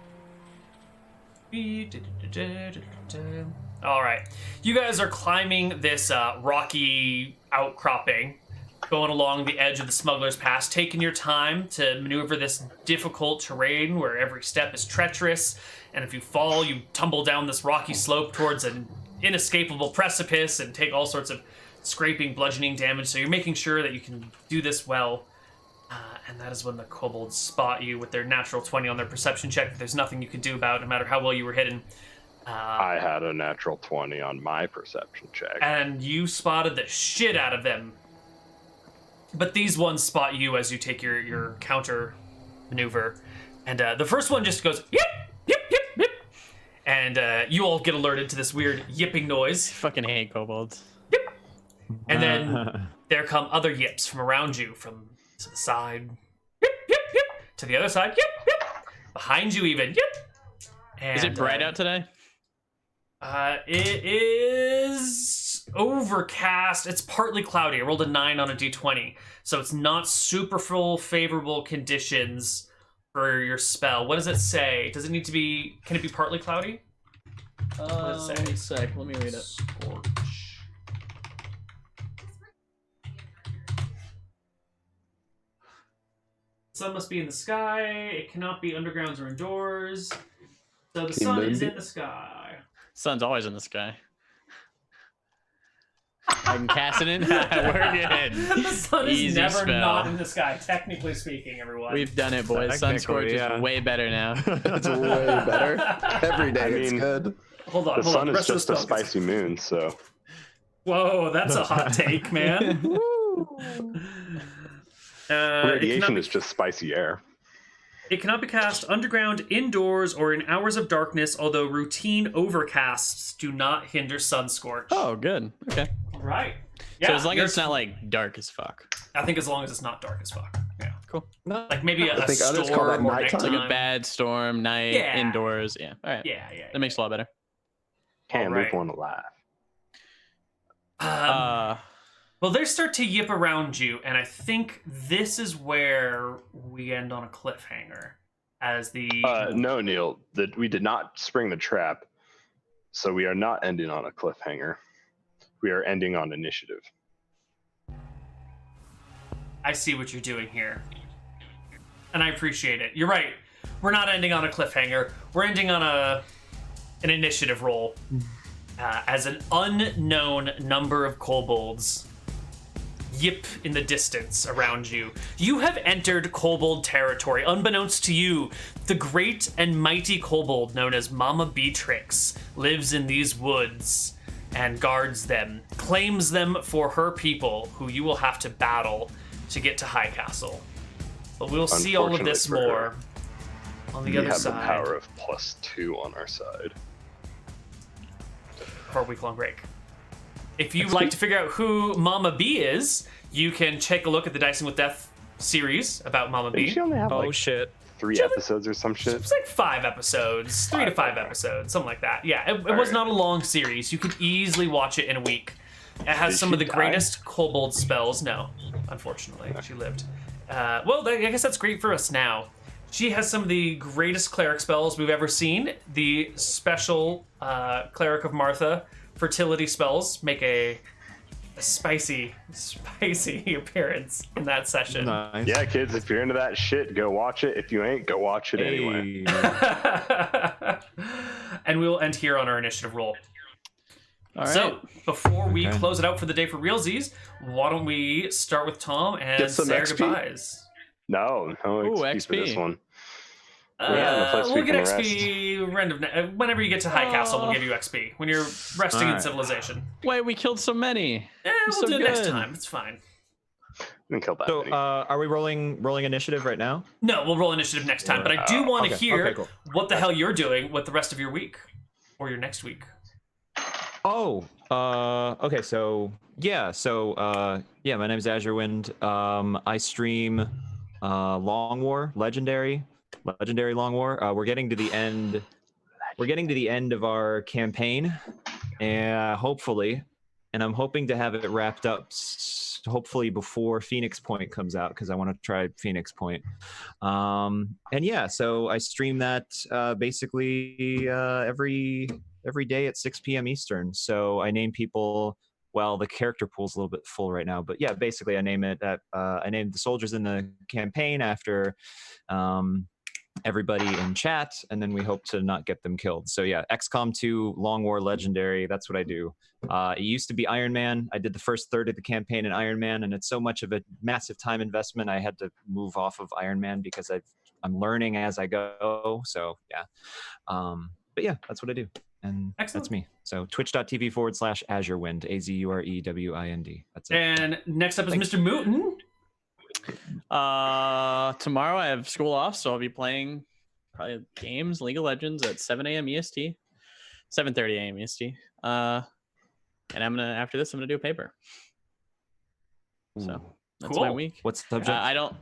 All right. You guys are climbing this rocky outcropping, going along the edge of the Smuggler's Pass, taking your time to maneuver this difficult terrain where every step is treacherous, and if you fall, you tumble down this rocky slope towards an inescapable precipice and take all sorts of scraping, bludgeoning damage, so you're making sure that you can do this well. And that is when the kobolds spot you with their natural 20 on their perception check. There's nothing you could do about it, no matter how well you were hidden. I had a natural 20 on my perception check. And you spotted the shit out of them. But these ones spot you as you take your counter maneuver. And the first one just goes, yip, yip, yip, yip. And you all get alerted to this weird yipping noise. Fucking hate kobolds. Yip. And then there come other yips from around you, from to the side. Yip, yip, yip. To the other side. Yip, yip. Behind you even. Yip. And, Is it bright out today? It is overcast. It's partly cloudy. I rolled a 9 on a d20, so it's not super full favorable conditions for your spell. What does it say? Does it need to be? Can it be partly cloudy? What does it say? Wait a sec. Let me read it. Scorch. Sun must be in the sky. It cannot be undergrounds or indoors. So the sun is in the sky. Sun's always in the sky. I can cast it in. We're good. The sun is Easy never spell. not in the sky, technically speaking, everyone. We've done it, boys. Sun Scorch is way better now. It's way better. Every day it's mean, good. Hold on, The hold sun on. is Rest of the just a spell. spicy moon, so Whoa, that's a hot take, man. radiation is just spicy air. It cannot be cast underground, indoors, or in hours of darkness, although routine overcasts do not hinder sun scorch. Oh, good. Okay. Right. So Yeah, as long as it's not like dark as fuck. I think as long as it's not dark as fuck. Yeah. Cool. Like maybe a think others storm call that or nighttime. Like nighttime. a bad storm, night, Yeah. indoors. Yeah. All right. Yeah. That makes it a lot better. Can't Alright. leave one alive. Well, they start to yip around you, and I think this is where we end on a cliffhanger. As the No, Neal, we did not spring the trap, so we are not ending on a cliffhanger. We are ending on initiative. I see what you're doing here, and I appreciate it. You're right. We're not ending on a cliffhanger. We're ending on an initiative roll. As an unknown number of kobolds yip in the distance around you. You have entered kobold territory. Unbeknownst to you, the great and mighty kobold known as Mama Beatrix lives in these woods and guards them, claims them for her people, who you will have to battle to get to High Castle. But we'll see all of this Unfortunately for more on the We other have side the power of +2 on our side. for a week-long break. If you'd like to figure out who Mama B is, you can take a look at the Dicing with Death series about Mama Didn't B. she only have Oh like shit. 3 episodes or some shit? It's like 5 episodes, 3 to 5 episodes, something like that. Yeah, it was not a long series. You could easily watch it in a week. It has Did some she of the die? greatest kobold spells. No, unfortunately, she lived. Well, I guess that's great for us now. She has some of the greatest cleric spells we've ever seen. The special Cleric of Martha fertility spells make a spicy appearance in that session. Nice. Yeah, kids, if you're into that shit, go watch it. If you ain't, go watch it anyway. And we'll end here on our initiative roll. All right. So, before we Okay. close it out for the day for realsies, why don't we start with Tom and Get some say our XP. goodbyes? No XP for XP. this one. Yeah, the place We'll we get can XP whenever you get to High Castle. We'll give you XP when you're resting in Alright. civilization. Wait, we killed so many. We'll So do it next good. time. It's fine. Didn't kill that So, many. are we rolling initiative right now? No, we'll roll initiative next time. But I do want to okay. hear Okay, cool. what the hell you're doing with the rest of your week or your next week. Oh, okay. So yeah, my name is Azure Wind. I stream Long War, Legendary Long War. We're getting to the end. We're getting to the end of our campaign, and hopefully, and I'm hoping to have it wrapped up. Hopefully before Phoenix Point comes out, because I want to try Phoenix Point. And yeah, so I stream that basically every day at 6 p.m. Eastern. So I name people. Well, the character pool's a little bit full right now, but yeah, basically I name it. I named the soldiers in the campaign after everybody in chat, and then we hope to not get them killed. So yeah, XCOM 2, Long War Legendary, that's what I do. It used to be Iron Man. I did the first third of the campaign in Iron Man, and it's so much of a massive time investment, I had to move off of Iron Man because I'm learning as I go. So yeah. But yeah, that's what I do. And Excellent. that's me. So twitch.tv/AzureWind, AZUREWIND. That's it. And next up is Thanks. Mr. Mooten. Tomorrow I have school off, so I'll be playing probably games, League of Legends at 7 a.m. EST, 7:30 a.m. EST. And after this, I'm gonna do a paper. So Ooh. that's Cool. my week. What's the subject? I don't.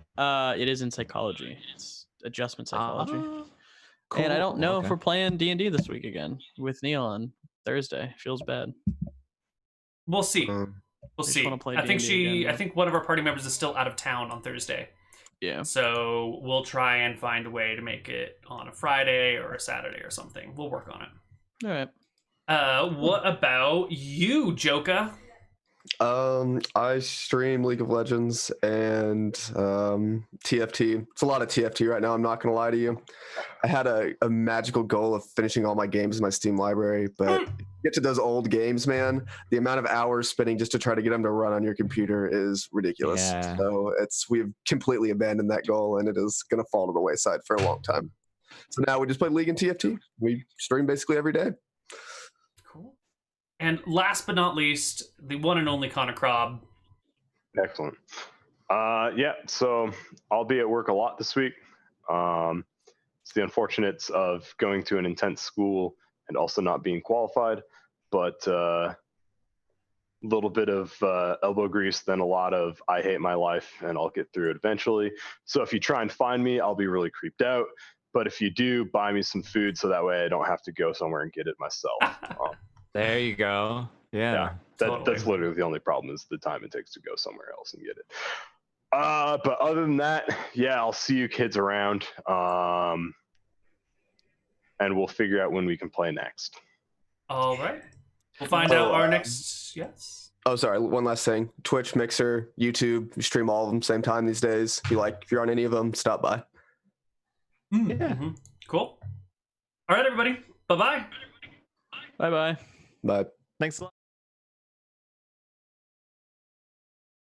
It is in psychology. It's adjustment psychology. Cool. And I don't know Okay. if we're playing D&D this week again with Neal on Thursday. Feels bad. We'll see. Um, We'll just see. wanna play I think D&D again, I think one of our party members is still out of town on Thursday. Yeah. So we'll try and find a way to make it on a Friday or a Saturday or something. We'll work on it. All right. What about you, Joka? I stream League of Legends and TFT. It's a lot of TFT right now, I'm not gonna lie to you. I had a magical goal of finishing all my games in my Steam library, but get to those old games, man, the amount of hours spending just to try to get them to run on your computer is ridiculous. Yeah. So we've completely abandoned that goal, and it is gonna fall to the wayside for a long time. So now we just play League and TFT. We stream basically every day. Cool. And last but not least, the one and only Connar Krob. Excellent. Yeah, so I'll be at work a lot this week. It's the unfortunates of going to an intense school and also not being qualified, but a little bit of elbow grease, then a lot of I hate my life, and I'll get through it eventually. So if you try and find me, I'll be really creeped out. But if you do, buy me some food so that way I don't have to go somewhere and get it myself. There you go. Yeah. Totally. That's literally the only problem is the time it takes to go somewhere else and get it. But other than that, yeah, I'll see you kids around. And we'll figure out when we can play next. All right. We'll find out our next. Yes. Oh, sorry. One last thing. Twitch, Mixer, YouTube. We stream all of them same time these days. If you're on any of them, stop by. Yeah. Cool. All right, everybody. Bye-bye. Bye-bye. Bye. Thanks a lot.